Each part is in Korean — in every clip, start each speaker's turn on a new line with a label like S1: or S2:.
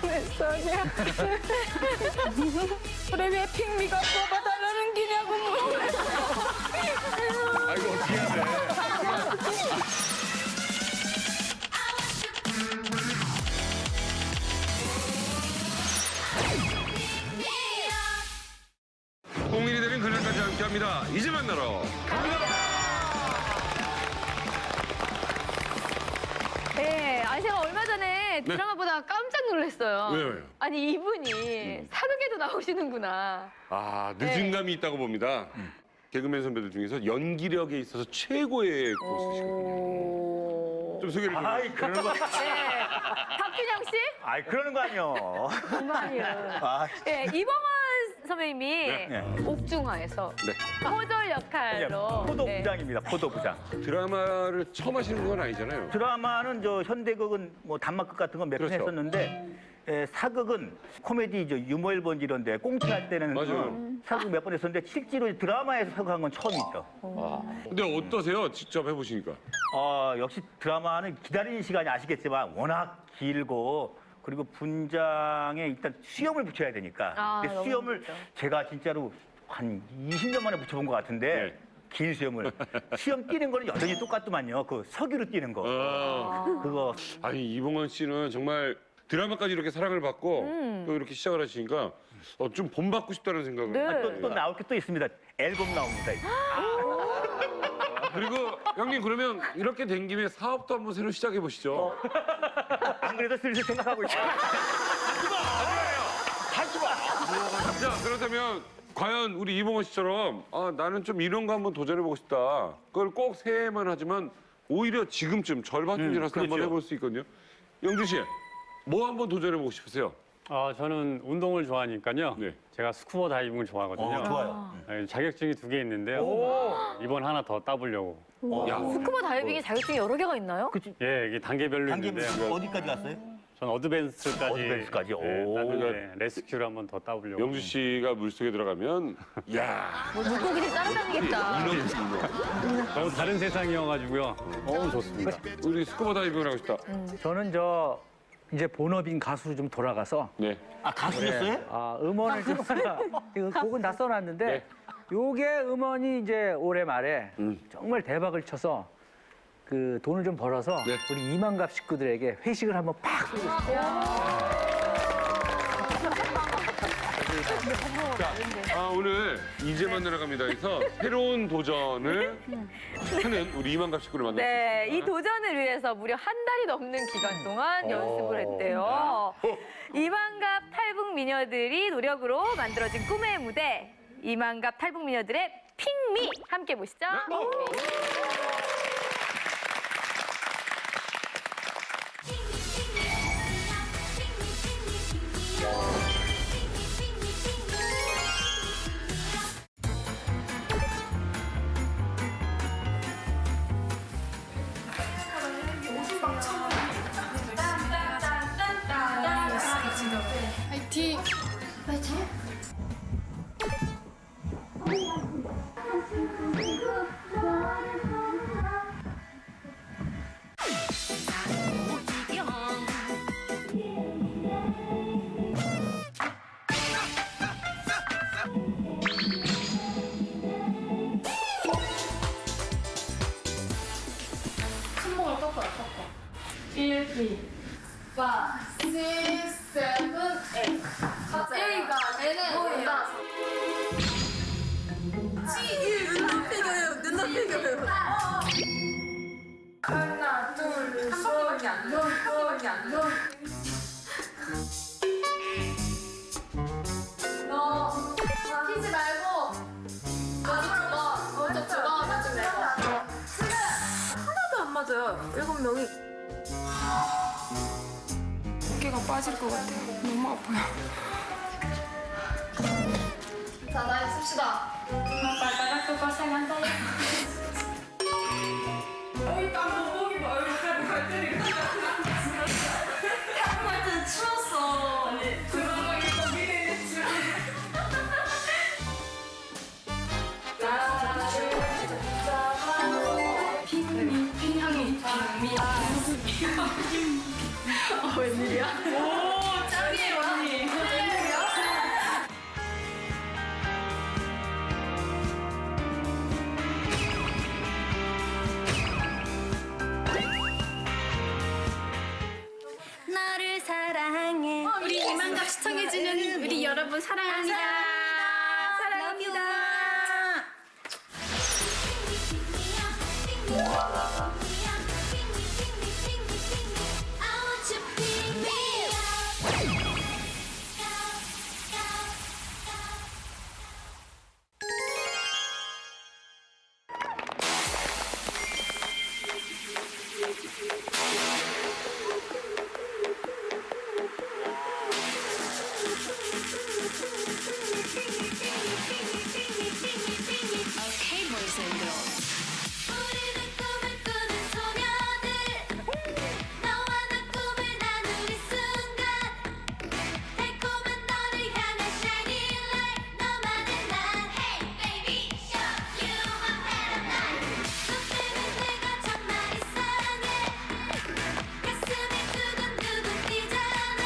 S1: 내 손이야. 그래 왜 핑미가 뽑아달라는 기냐고 물어보네.
S2: 아이고, 어떻게 해야 돼. 공일이 되는 그날까지 함께합니다. 이제 만나러 갑니다.
S1: 네, 아니 제가 얼마 전에 드라마 보다가 깜짝 놀랐어요.
S2: 왜요?
S1: 아니 이분이 사극에도 나오시는구나.
S2: 아, 늦은 감이 있다고 봅니다. 개그맨 선배들 중에서 연기력에 있어서 최고의 고수시거든요. 좀 소개를 좀
S3: 아이 그러는 거.
S1: 네, 박균영 씨?
S3: 아이 그러는 거 아니요.
S1: 정말이요.
S3: 아,
S1: 네, 이범원 선배님이
S3: 네.
S1: 옥중화에서 포졸 역할로
S3: 포도부장입니다. 포도부장.
S2: 드라마를 처음 하시는 건 아니잖아요.
S3: 드라마는 저 현대극은 뭐 단막극 같은 건 몇 편
S2: 그렇죠.
S3: 했었는데 사극은 코미디 저 유머 1번 이런데 꽁트할 때는
S2: 맞아요.
S3: 사극 몇 번 했었는데 실제로 드라마에서 사극한 건 처음이죠.
S2: 근데 어떠세요? 직접 해보시니까.
S3: 역시 드라마는 기다리는 시간이 아시겠지만 워낙 길고 그리고 분장에 일단 수염을 붙여야 되니까. 근데
S1: 너무
S3: 수염을
S1: 힘들죠.
S3: 제가 진짜로 한 20년 만에 붙여본 것 같은데
S2: 네.
S3: 긴 수염을. 수염 띄는 거는 여전히 똑같더만요. 그 석유로 띄는 거. 그거
S2: 아니, 이봉원 씨는 정말 드라마까지 이렇게 사랑을 받고 또 이렇게 시작을 하시니까 좀 본받고 싶다는 생각을.
S1: 네.
S3: 또 나올 게 또 있습니다. 앨범 나옵니다.
S2: 그리고 형님 그러면 이렇게 된 김에 사업도 한번 새로 시작해 보시죠.
S3: 안 그래도 슬슬 생각하고 있어요.
S2: 자, 그렇다면 과연 우리 이봉원 씨처럼 나는 좀 이런 거 한번 도전해 보고 싶다. 그걸 꼭 새해만 하지만 오히려 지금쯤 절반쯤 지났을 때 한번
S3: 그렇죠.
S2: 해볼 수 있거든요. 영준 씨, 뭐 한번 도전해 보고 싶으세요?
S4: 저는 운동을 좋아하니까요.
S2: 네.
S4: 제가 스쿠버 다이빙을 좋아하거든요.
S3: 좋아요.
S4: 자격증이 2개 있는데요. 이번 하나 더 따보려고.
S2: 야,
S1: 스쿠버 다이빙이 자격증이 여러 개가 있나요?
S4: 예, 이게 단계별로
S3: 단계
S4: 있는데요.
S3: 어디까지 갔어요?
S4: 전 어드밴스까지.
S3: 어드밴스까지?
S4: 예,
S3: 오.
S4: 땄는데 레스큐를 한번 더 따보려고.
S2: 영준 씨가 물속에 들어가면 야,
S1: 뭐 물고기를 따라다니겠다.
S2: 이놈.
S4: 너무 다른 세상이어가지고요. 너무 좋습니다.
S2: 우리 스쿠버 다이빙을 하고 싶다.
S5: 저는 이제 본업인 가수로 좀 돌아가서
S2: 네.
S3: 가수였어요?
S5: 음원을 좀 이거 곡은 다 써놨는데
S2: 네.
S5: 요게 음원이 이제 올해 말에 정말 대박을 쳐서 그 돈을 좀 벌어서
S2: 네.
S5: 우리 이만갑 식구들에게 회식을 한번 팍 쏘고 싶어요.
S2: 오늘 이제 만나러 갑니다에서 새로운 도전을 하는 우리 이만갑 식구를 만났습니다.
S1: 네, 이 도전을 위해서 무려 한 달이 넘는 기간 동안 연습을 했대요. 이만갑 탈북 미녀들이 노력으로 만들어진 꿈의 무대, 이만갑 탈북 미녀들의 핑미 함께 보시죠.
S6: 화이팅! 손목을 꺾어요, 꺾어. 1, 2, 5, 6, 7, 8. A가 N은 온다. 눈 피겨요, 눈 피겨요. 하나, 둘, 한 바퀴밖에 안 돼. 한 바퀴밖에 안 돼. 너 피지 말고 마지막으로 너 먼저 들어가 맞지 말고. 하나도 안 맞아요. 7명이. 어깨가 빠질 것 같아. 너무 아파요. 자, 나 씁시다. 발바닥 또 고생한다. 일단 목이 뭐 얼굴 갈 때는 탈북할 때는 추웠어. 아니, 그러고 이거 미래에 추워. 핑향이 핑미. 웬일이야? 오, 짱.
S7: 사랑합니다.
S1: 사랑합니다.
S7: Okay, boys and girls.
S8: 우리는 꿈을 꾸는 소녀들 너와 나 꿈을 나누는 순간 달콤한 너를 향한 shining light 너만은 난 Hey baby show you my paradise 너 때문에 내가 정말 이상해 가슴이 두근두근 뛰잖아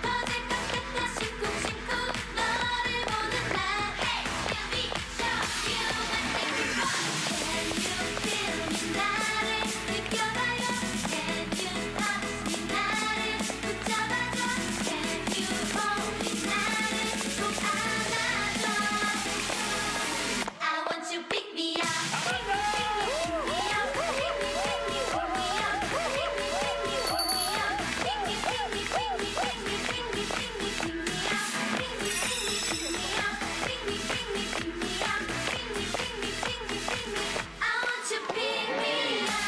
S8: 터질 것 같아 심쿵심쿵 너를 보는 날 Hey baby show you my paradise Can you feel me 나를 느껴봐요 Can you touch me 나를 붙잡아줘 Can you hold me 나를 꼭 안아줘 I want you pick me up Pick me, pick me, pick me up Pick me, pick me, pick me up Pick me, pick me, pick me up Pick me, pick me, pick me, pick me, pick me, pick me, pick me up Pick me, pick me, pick me up Pick me, pick me, pick me up Pick me, pick me, pick me, pick me I want you pick me up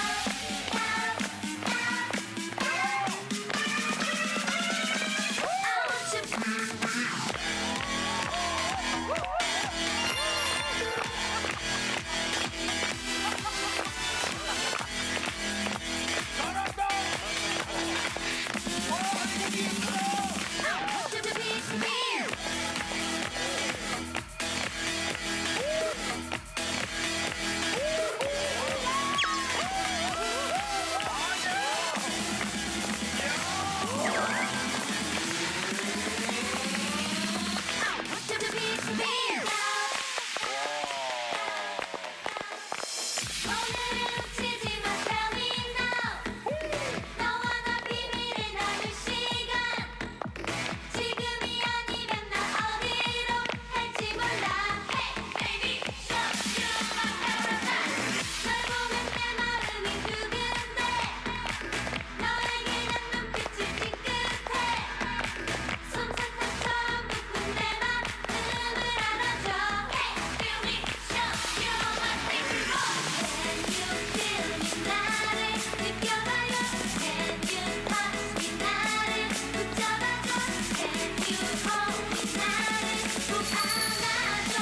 S8: 오늘은 놓치지 마 tell me now 너와 나 비밀을 나눌 시간 지금이 아니면 나 어디로 갈지 몰라 Hey baby show you my paradise 널 보면 내 마음이 두근대 너에게 난 눈빛을 찐 끝에 솜사탕처럼 부푼 내 마음을 알아줘 Hey baby show you my paradise Can you feel me 나를 느껴봐요 Can you touch me 나를 붙잡아줘 Can you hold me 나를 꼭 안아줘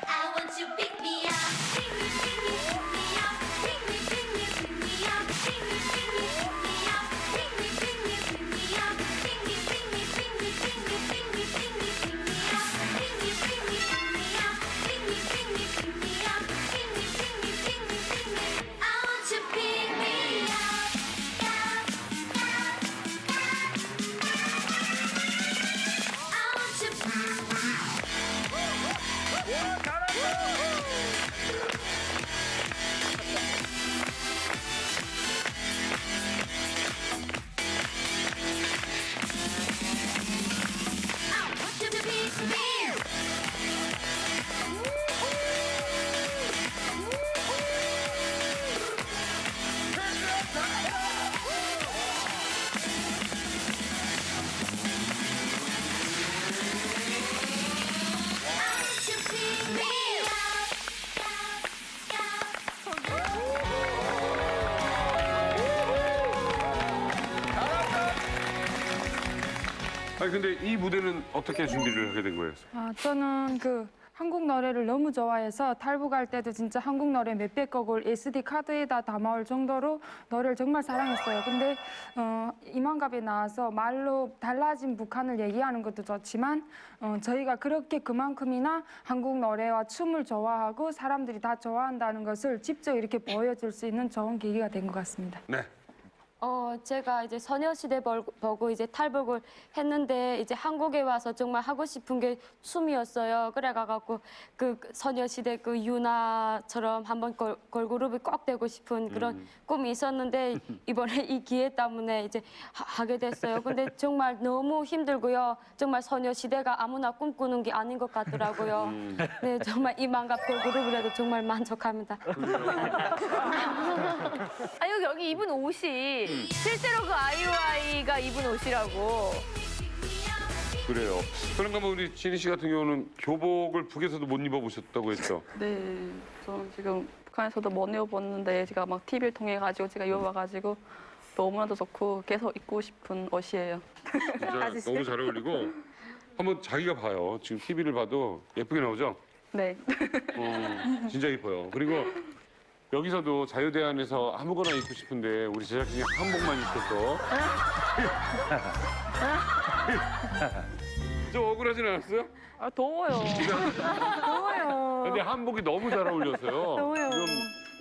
S8: I want you pick me up Pick me, pick me, pick me up Pick me, pick me, pick me up Pick me, pick me, pick me up Pick me, pick me, pick me up Pick me, pick me, pick me, pick me, pick me, pick me, pick me up Pick me, pick me, pick me up Pick me, pick me, pick me up Pick me, pick me, pick me, pick me I want you pick me up I want you I want you to pick me up I want you to pick me
S2: 아니 근데 이 무대는 어떻게 준비를 하게 된 거예요?
S6: 저는 그 한국 노래를 너무 좋아해서 탈북할 때도 진짜 한국 노래 몇백 곡을 SD 카드에다 담아올 정도로 노래를 정말 사랑했어요. 근데 이만갑에 나와서 말로 달라진 북한을 얘기하는 것도 좋지만 저희가 그렇게 그만큼이나 한국 노래와 춤을 좋아하고 사람들이 다 좋아한다는 것을 직접 이렇게 보여줄 수 있는 좋은 계기가 된 것 같습니다.
S2: 네.
S9: 제가 이제 소녀시대 보고 이제 탈북을 했는데 이제 한국에 와서 정말 하고 싶은 게 춤이었어요. 그래가지고 그 소녀시대 그 유나처럼 한번 걸그룹이 꼭 되고 싶은 그런 꿈이 있었는데 이번에 이 기회 때문에 이제 하게 됐어요. 근데 정말 너무 힘들고요. 정말 소녀시대가 아무나 꿈꾸는 게 아닌 것 같더라고요. 네, 정말 이만갑 걸그룹이라도 정말 만족합니다.
S1: 아, 여기 입은 옷이 실제로 그 아이오아이가 입은 옷이라고.
S2: 그래요. 그런가 뭐 우리 진희 씨 같은 경우는 교복을 북에서도 못 입어보셨다고 했죠.
S10: 네, 저는 지금 북한에서도 못 입어봤는데 제가 막 TV를 통해 가지고 제가 입어봐가지고 너무나도 좋고 계속 입고 싶은 옷이에요.
S2: 진짜 너무 잘 어울리고 한번 자기가 봐요. 지금 TV를 봐도 예쁘게 나오죠?
S10: 네.
S2: 진짜 이뻐요. 그리고 여기서도 자유대안에서 아무거나 입고 싶은데 우리 제작진이 한복만 입혔어. 좀 억울하진 않았어요?
S10: 아 더워요.
S2: 근데 한복이 너무 잘 어울려서요. 그럼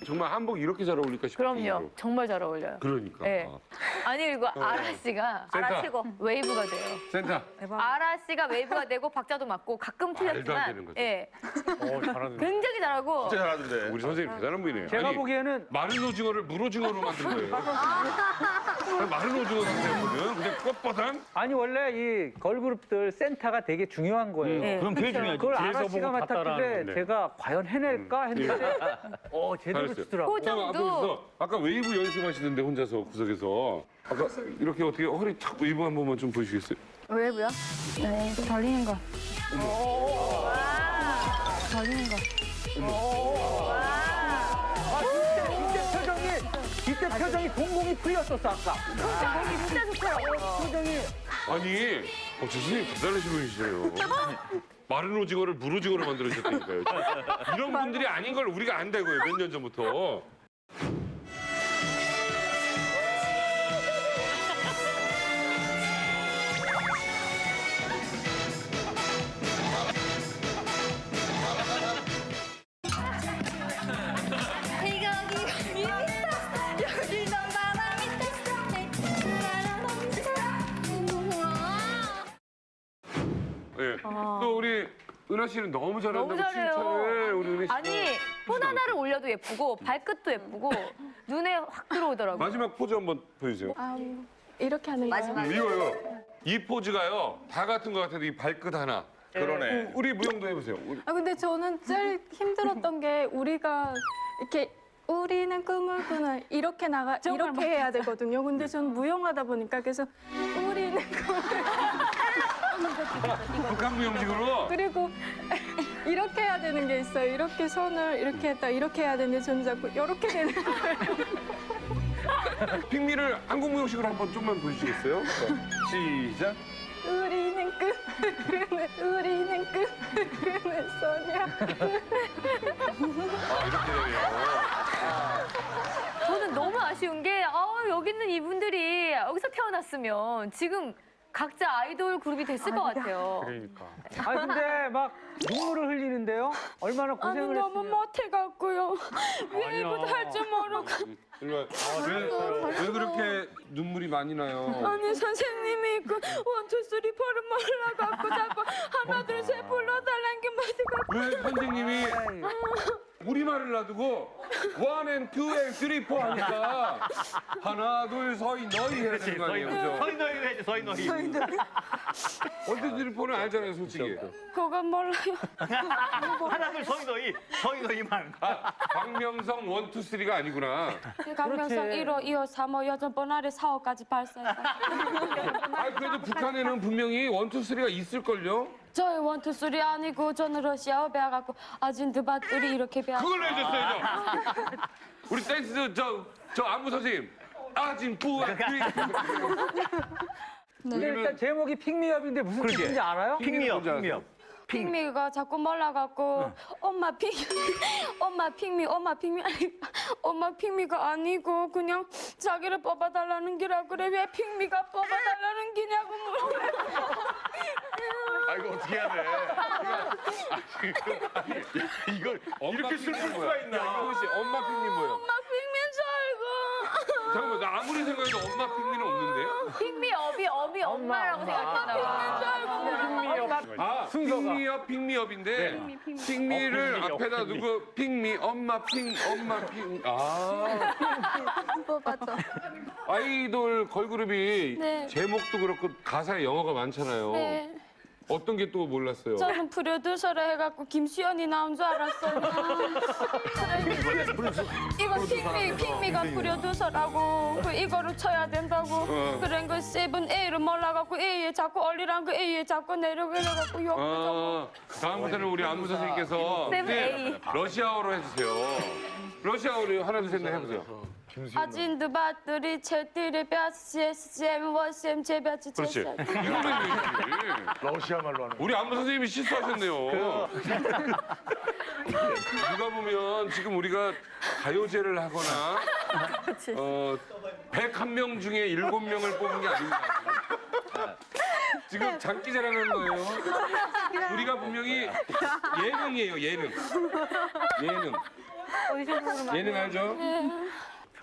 S2: 정말 한복 이렇게 잘 어울릴까 싶어요.
S1: 그럼요. 정말 잘 어울려요.
S2: 그러니까.
S1: 네. 아니 그리고 아라 씨가
S2: 센터.
S1: 웨이브가 돼요.
S2: 센터.
S1: 아라 씨가 웨이브가 되고 박자도 맞고 가끔
S2: 말도 안 되는
S1: 틀렸지만
S2: 거죠.
S1: 예.
S4: 잘하는데.
S1: 굉장히 잘하고
S2: 진짜 잘하던데. 우리 선생님 대단한 분이네요.
S5: 제가
S2: 아니,
S5: 보기에는
S2: 마른 오징어를 물오징어로 만든 거예요. 마른 오징어 선생님은 그냥 꽃바닥.
S5: 아니 원래 이 걸그룹들 센터가 되게 중요한 거예요.
S1: 네.
S3: 그럼 되게 중요하지.
S5: 그걸
S4: 뒤에서
S5: 아라 씨가
S4: 보고 다
S5: 맡았길래
S4: 따라하는데.
S5: 제가 과연 해낼까 했는데 제대로
S2: 잘했어요.
S5: 치더라고요.
S1: 호정도
S2: 앞에서 아까 웨이브 연습하시는데 혼자서 구석에서 아까 이렇게 어떻게 허리 탁 웨이브 한 번만 좀 보여주시겠어요?
S1: 웨이브야?
S6: 네, 돌리는 거. 돌리는 거.
S5: 이때 표정이 동공이 풀렸었어 아까.
S1: 진짜 좋더라고.
S5: 표정이
S2: 아니, 저 선생님 대단하신 분이시네요. 마른 오징어를 물오징어로 만들어주셨다니까요. 이런 분들이 아닌 걸 우리가 안다고요, 몇 년 전부터.
S8: 여기 넌 바람
S2: 예. 또 우리 은하 씨는 너무 잘한다고
S1: 너무 잘해요.
S2: 칭찬을 우리 은하 씨.
S1: 아니 손 하나를 올려도 예쁘고 발끝도 예쁘고 눈에 확 들어오더라고.
S2: 마지막 포즈 한번 보여주세요.
S6: 이렇게 하는 거예요.
S2: 이거요. 이 포즈가요. 다 같은 것 같아도 이 발끝 하나.
S3: 그러네.
S2: 우리 무용도 해보세요.
S6: 근데 저는 제일 힘들었던 게 우리가 이렇게 우리는 꿈을 꾸는 이렇게 이렇게 해야 되거든요. 근데 저는 무용하다 보니까 그래서 우리는
S2: 북한 무용식으로.
S6: 그리고 이렇게 해야 되는 게 있어요. 이렇게 손을 이렇게 했다 이렇게 해야 되는데 저는 자꾸 이렇게 되는 거예요.
S2: 핑미를 한국 무용식으로 한번 좀만 보여주시겠어요? 시작.
S6: 우리는 꿈을 우리는 꿈을 소녀.
S2: 이렇게 되네요.
S1: 저는 너무 아쉬운 게 여기 있는 이분들이 여기서 태어났으면 지금 각자 아이돌 그룹이 됐을 것 같아요.
S4: 그러니까.
S5: 근데 막 눈물을 흘리는데요. 얼마나
S6: 아니
S5: 고생을
S6: 너무
S5: 했으면.
S6: 못해갖고요. 웨이브도 할 줄 모르고.
S2: 일로 와. 왜 그렇게 눈물이 많이 나요?
S6: 아니 선생님이 그 원투 쓰리 포를 몰라갖고 자꾸 하나 둘 셋 불러달라는 게 맞아갖고.
S2: 왜 선생님이 우리말을 놔두고 원 앤 투 앤 쓰리 포 하니까 하나 둘 서이 너희 해야 되는 거 아니에요? 그죠?
S3: 서희 너희 해야지, 서희 너희.
S2: 원투 쓰리 포는 알잖아요, 솔직히.
S6: 그건 몰라요.
S3: 하나, 둘, 서희 너희만.
S2: 박명성 원투 쓰리가 아니구나.
S9: 강명성 1호, 2호, 3호, 여전 번아래 4호까지 발사해요.
S2: 그래도 북한에는 분명히 원투 쓰리가 있을걸요?
S9: 저희 원투 쓰리 아니고 저는 러시아어 배워갖고 아진드바들이 이렇게 배워.
S2: 그걸로 해줬어야죠. 우리 댄스 저 안무 선생님. 아진 뿌아 뿌이.
S5: 근데 일단 제목이 픽미업인데 무슨 뜻인지 알아요?
S3: 핑미업.
S9: 핑미가 자꾸 몰라갖고 엄마 핑미 아니 엄마 핑미가 아니고 그냥 자기를 뽑아달라는 기라 그래 왜 핑미가 뽑아달라는 기냐고 물어요.
S3: 이거 어떻게 해야 돼? 이걸 이렇게 슬플 수가 있나?
S2: 이거 씨 엄마 핑미 뭐예요?
S9: 엄마 핑미인 줄 알고.
S2: 잠깐만, 나 아무리 생각해도 엄마 핑미는 없는데?
S1: 핑미, 어미, 엄마라고 생각했나 봐.
S2: 아, 핑미업, 핑미업인데 핑미를
S3: 핑미업,
S2: 앞에다
S3: 핑미.
S2: 두고 핑미, 엄마 핑. 아,
S9: 맞아.
S2: 아이돌 걸그룹이
S9: 네.
S2: 제목도 그렇고 가사에 영어가 많잖아요.
S9: 네.
S2: 어떤 게 또 몰랐어요?
S9: 저는 프로듀서라 해갖고 김수현이 나온 줄 알았어요. 이거 핑미가 프로듀서라고 그 이거를 쳐야 된다고. 그런 거 세븐 A를 몰라갖고 A에 자꾸 얼리란 거 A에 자꾸 내려가려갖고 욕.
S2: 아, 다음부터는 우리 안무 선생님께서
S1: 세븐 A.
S2: 러시아어로 해주세요. 러시아어로 하나 둘 셋 넷 해보세요.
S9: 아진드 바들이 첼티리 뼈시 셈 워셈 제뼈치
S2: 그렇지.
S9: 제시.
S2: 이거는
S11: 러시아 말로 하는
S2: 우리 안무 선생님이 실수하셨네요. 누가 보면 지금 우리가 가요제를 하거나 101명 중에 7명을 뽑은 게 아닌가. 지금 장기자랑하는 거예요. 우리가 분명히 예능이에요, 예능. 예능 알죠?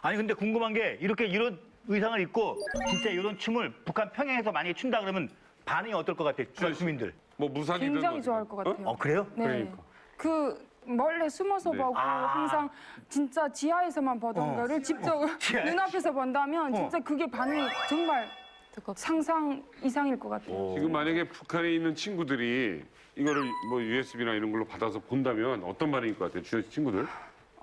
S3: 아니 근데 궁금한 게 이렇게 이런 의상을 입고 진짜 이런 춤을 북한 평양에서 만약에 춘다 그러면 반응이 어떨 것 같아요? 주변 주민들.
S2: 뭐 무산이든
S6: 굉장히
S2: 어디든.
S6: 좋아할 것 같아요.
S3: 그래요?
S6: 네. 그 몰래 숨어서
S2: 네.
S6: 보고 항상 진짜 지하에서만 보던 거를 직접
S3: 지하에?
S6: 눈앞에서 본다면 진짜 그게 반응이 정말 상상 이상일 것 같아요.
S2: 지금 만약에 북한에 있는 친구들이 이거를 뭐 USB나 이런 걸로 받아서 본다면 어떤 반응일 것 같아요? 주변 친구들?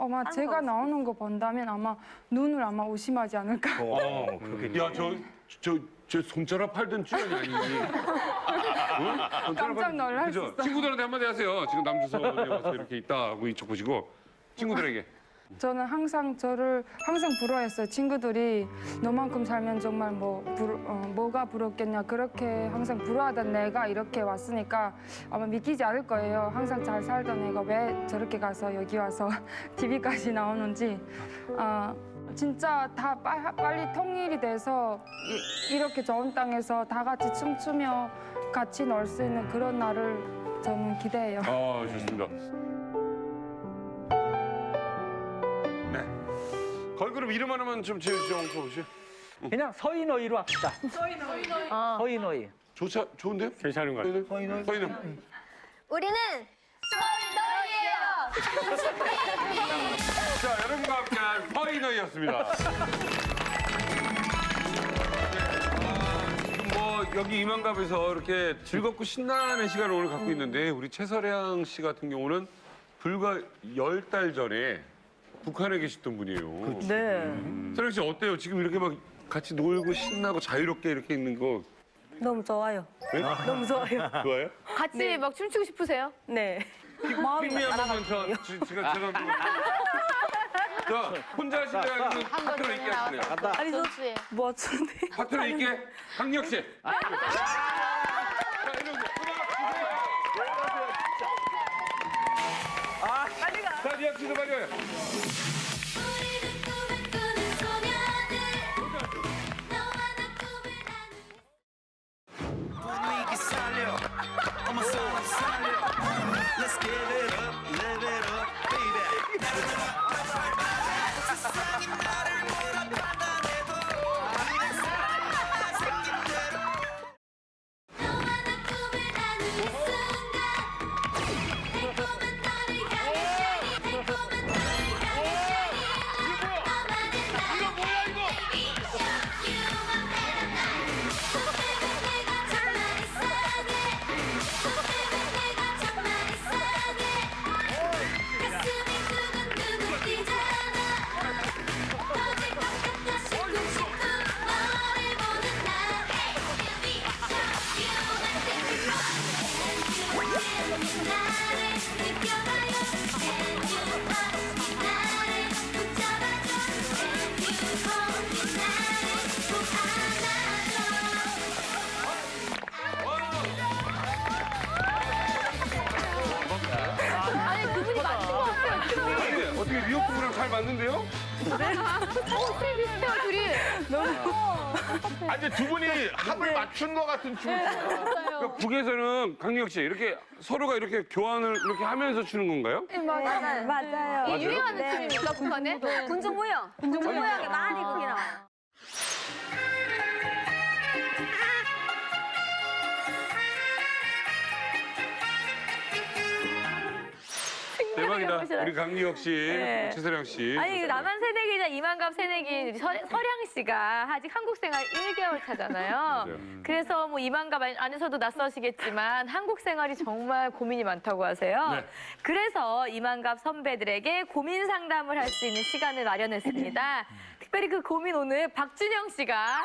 S6: 아마 제가 나오는 거 본다면 아마 눈을 아마 의심하지 않을까.
S3: 그렇게.
S2: 야, 저 손자락 팔던 주연이 아니니? 응?
S6: 깜짝 놀랄 수
S2: 그죠?
S6: 있어.
S2: 친구들한테 한마디 하세요. 지금 남주선이 와서 이렇게 있다 하고 이쪽 보시고 친구들에게.
S6: 저는 항상 저를 항상 부러워했어요. 친구들이 너만큼 살면 정말 뭐가 부럽겠냐 그렇게 항상 부러워하던 내가 이렇게 왔으니까 아마 믿기지 않을 거예요. 항상 잘 살던 애가 왜 저렇게 가서 여기 와서 TV까지 나오는지. 진짜 다 빨리 통일이 돼서 이렇게 좋은 땅에서 다 같이 춤추며 같이 놀 수 있는 그런 날을 저는 기대해요.
S2: 아, 좋습니다. 네. 걸그룹 이름 하나만 좀 지어주시죠.
S5: 그냥 서인어이로 합시다. 서인어이.
S2: 좋은데요?
S4: 괜찮은 것 같아요.
S2: 서인은.
S8: 우리는
S2: 자, 여러분과 함께한 서인어이였습니다. 지금 뭐 여기 이만갑에서 이렇게 즐겁고 신나는 시간을 오늘 갖고 있는데 우리 최설양 씨 같은 경우는 불과 10달 전에 북한에 계셨던 분이에요.
S12: 네.
S2: 설양 씨 어때요? 지금 이렇게 막 같이 놀고 신나고 자유롭게 이렇게 있는 거
S12: 너무 좋아요.
S2: 네?
S12: 너무 좋아요.
S2: 좋아요?
S1: 같이 막 춤추고 싶으세요?
S12: 네.
S2: 핑미 한 번만 제가 자, 혼자 하시면 아니면 파트너 있게 하실래요?
S12: 아니 뭐 추는데?
S2: 파트너 있게 강력 씨. 자, 이러세요. 빨리 가. 자, 리학 씨도 빨리 와요.
S8: 우리는 꿈을 꾸는 소녀들 너와 나 꿈을 나누는
S13: 분위기 살려 어머 사람 살려 Let's give it up, live it up, baby 세상이 나를 뭐라 판단해도 우리는 살아 생긴 대로
S8: 너와 나 꿈을 나누는 순간 달콤한 너를 향해 달콤한 너를 향해
S2: 미역국이랑 잘 맞는데요?
S1: 비슷해요, 둘이.
S11: 아, 이제 두 분이 합을 맞춘 것 같은 춤.
S2: 그러니까 북에서는 강력 씨 이렇게 서로가 이렇게 교환을 이렇게 하면서 추는 건가요?
S12: 맞아요.
S1: 이 유행하는 춤입니까, 북한에?
S12: 군중무용. 군중무용에 많이 거기 나와요.
S2: 대박이다.
S1: 보시나요?
S2: 우리 강기혁 씨,
S1: 네.
S2: 최세령 씨.
S1: 아니, 남한 새내기자 이만갑 새내기 서량 씨가 아직 한국 생활 1개월 차잖아요. 그래서 뭐 이만갑 안에서도 낯서시겠지만 한국 생활이 정말 고민이 많다고 하세요.
S2: 네.
S1: 그래서 이만갑 선배들에게 고민 상담을 할 수 있는 시간을 마련했습니다. 특별히 그 고민 오늘 박준영 씨가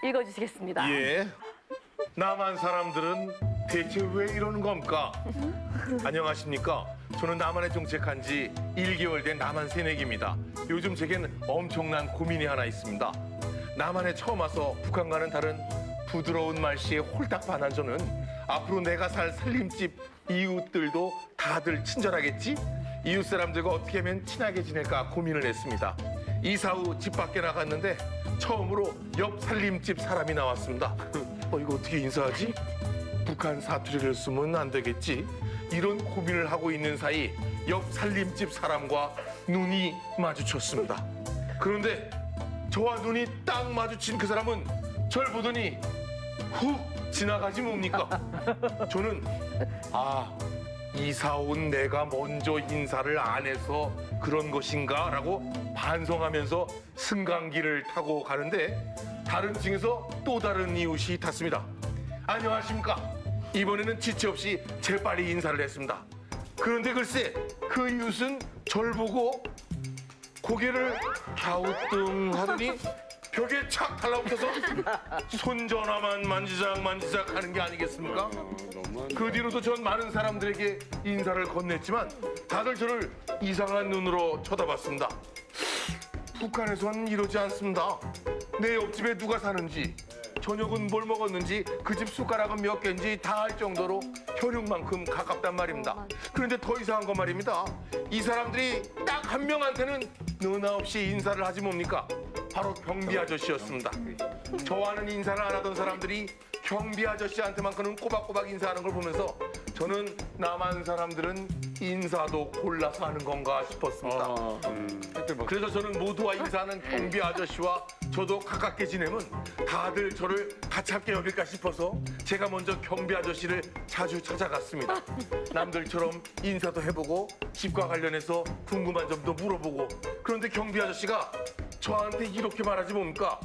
S1: 읽어주시겠습니다.
S11: 예. 남한 사람들은 대체 왜 이러는 겁니까? 안녕하십니까? 저는 남한에 정착한 지 1개월 된 남한 새내기입니다. 요즘 제겐 엄청난 고민이 하나 있습니다. 남한에 처음 와서 북한과는 다른 부드러운 말씨에 홀딱 반한 저는 앞으로 내가 살 살림집 이웃들도 다들 친절하겠지? 이웃 사람들과 어떻게 하면 친하게 지낼까 고민을 했습니다. 이사 후 집 밖에 나갔는데 처음으로 옆 살림집 사람이 나왔습니다. 이거 어떻게 인사하지? 북한 사투리를 쓰면 안 되겠지? 이런 고민을 하고 있는 사이 옆 살림집 사람과 눈이 마주쳤습니다. 그런데 저와 눈이 딱 마주친 그 사람은 절 보더니 훅 지나가지 뭡니까? 저는 이사 온 내가 먼저 인사를 안 해서 그런 것인가? 라고 반성하면서 승강기를 타고 가는데 다른 층에서 또 다른 이웃이 탔습니다. 안녕하십니까? 이번에는 지체 없이 재빨리 인사를 했습니다. 그런데 글쎄 그 이웃은 절 보고 고개를 갸우뚱하더니 벽에 착 달라붙어서 손전화만 만지작 하는 게 아니겠습니까? 그 뒤로도 전 많은 사람들에게 인사를 건넸지만 다들 저를 이상한 눈으로 쳐다봤습니다. 북한에선 이러지 않습니다. 내 옆집에 누가 사는지, 저녁은 뭘 먹었는지, 그 집 숟가락은 몇 개인지 다 알 정도로 혈육만큼 가깝단 말입니다. 그런데 더 이상한 건 말입니다. 이 사람들이 딱 한 명한테는 너나 없이 인사를 하지 뭡니까? 바로 경비 아저씨였습니다. 저와는 인사를 안 하던 사람들이 경비 아저씨한테만큼은 꼬박꼬박 인사하는 걸 보면서 저는 남한 사람들은 인사도 골라서 하는 건가 싶었습니다. 그래서 저는 모두와 인사하는 경비 아저씨와 저도 가깝게 지내면 다들 저를 가깝게 여길까 싶어서 제가 먼저 경비 아저씨를 자주 찾아갔습니다. 남들처럼 인사도 해보고 집과 관련해서 궁금한 점도 물어보고 그런데 경비 아저씨가 저한테 이렇게 말하지 뭡니까?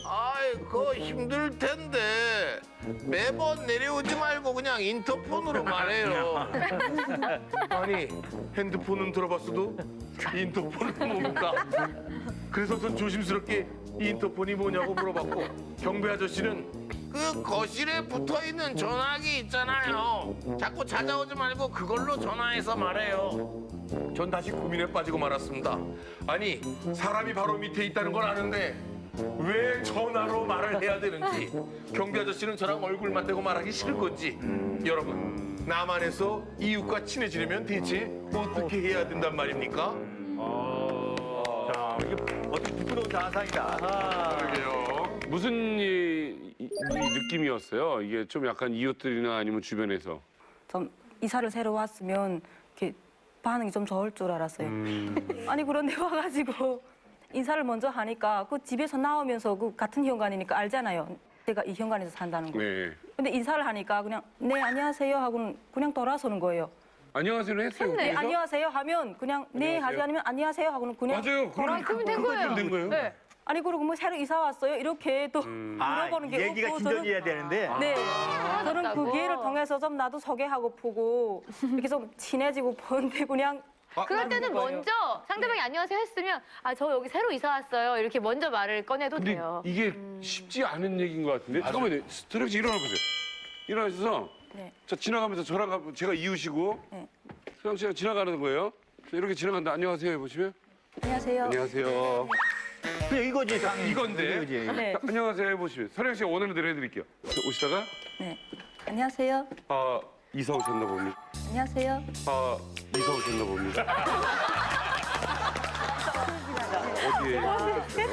S11: 아이, 그거 힘들 텐데 매번 내려오지 말고 그냥 인터폰으로 말해요. 아니, 핸드폰은 들어봤어도 인터폰은 뭡니까? 그래서 전 조심스럽게 인터폰이 뭐냐고 물어봤고 경비 아저씨는 그 거실에 붙어있는 전화기 있잖아요. 자꾸 찾아오지 말고 그걸로 전화해서 말해요. 전 다시 고민에 빠지고 말았습니다. 아니, 사람이 바로 밑에 있다는 건 아는데 왜 전화로 말을 해야 되는지, 경비 아저씨는 저랑 얼굴만 대고 말하기 싫은 건지. 여러분, 남한에서 이웃과 친해지려면 대체 어떻게 해야 된단 말입니까?
S3: 자, 이게 어떻게 부끄러운 자상이다.
S2: 그러게요. 무슨 이 느낌이었어요? 이게 좀 약간 이웃들이나 아니면 주변에서.
S12: 좀 이사를 새로 왔으면 이렇게 반응이 좀 좋을 줄 알았어요. 아니 그런데 와가지고 인사를 먼저 하니까 그 집에서 나오면서 그 같은 현관이니까 알잖아요. 제가 이 현관에서 산다는 거.
S2: 네.
S12: 근데 인사를 하니까 그냥 네 안녕하세요 하고는 그냥 돌아서는 거예요.
S2: 안녕하세요는 했어요.
S12: 네
S2: 그래서?
S12: 안녕하세요 하면 그냥 네
S2: 안녕하세요.
S12: 하지 않으면 안녕하세요 하고는 그냥
S2: 맞아요.
S1: 그러면 된 거예요.
S2: 된 거예요.
S1: 네.
S12: 아니 그리고 뭐 새로 이사 왔어요 이렇게 또 물어보는 게
S3: 얘기가
S12: 없고
S3: 진전이어야 되는데.
S12: 네, 저는 그
S1: 맞다고?
S12: 기회를 통해서 좀 나도 소개하고 보고 이렇게 좀 친해지고 보는데 그냥
S1: 그럴 때는
S12: 거예요.
S1: 먼저 상대방이 안녕하세요 했으면 저 여기 새로 이사 왔어요. 이렇게 먼저 말을 꺼내도
S2: 근데
S1: 돼요.
S2: 이게 쉽지 않은 얘기인 것 같은데. 잠깐만요. 서령 씨 일어나 보세요. 일어나셔서
S12: 네.
S2: 자 지나가면서 저랑 제가 이웃이고
S12: 네.
S2: 서령 씨가 지나가는 거예요. 이렇게 지나간다. 안녕하세요 해보시면.
S12: 안녕하세요.
S2: 안녕하세요.
S3: 그냥 이거지.
S2: 이건데.
S3: 이거지.
S12: 네.
S2: 안녕하세요 해보시면. 서령 씨가 원하는 대로 해드릴게요. 오시다가
S12: 네. 안녕하세요.
S2: 이사 오셨나 봅니다.
S12: 안녕하세요.
S2: 아, 이사 오셨나 봅니다. 어디에 오셨어요?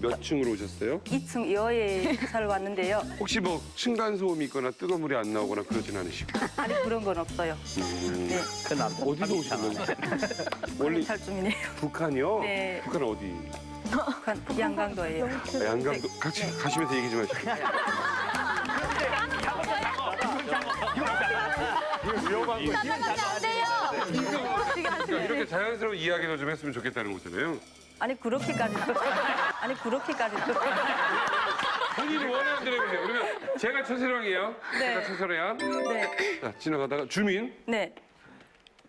S2: 몇 층으로 오셨어요?
S12: 2층 2호에 이사를 왔는데요.
S2: 혹시 뭐 층간소음이 있거나 뜨거운 물이 안 나오거나 그러진 않으시고?
S12: 아니 그런 건 없어요. 네.
S2: 어디서 오셨는지? 원래
S12: 탈중이네요.
S2: 북한이요?
S12: 네.
S2: 북한 어디?
S12: 북한 양강도예요.
S2: 아, 양강도 같이 가시면서 얘기 좀 하시죠. 위험한 거.
S1: 나가면 안 돼요.
S2: 그러니까 이렇게 자연스러운 이야기도 좀 했으면 좋겠다는 거잖아요.
S12: 아니 그렇게까지. 아니 그렇게까지.
S2: 본인이 원하는 대로 해보세요. 그러면 제가 최세령이에요.
S12: 네.
S2: 제가 최세령.
S12: 네.
S2: 자, 지나가다가 주민.
S12: 네.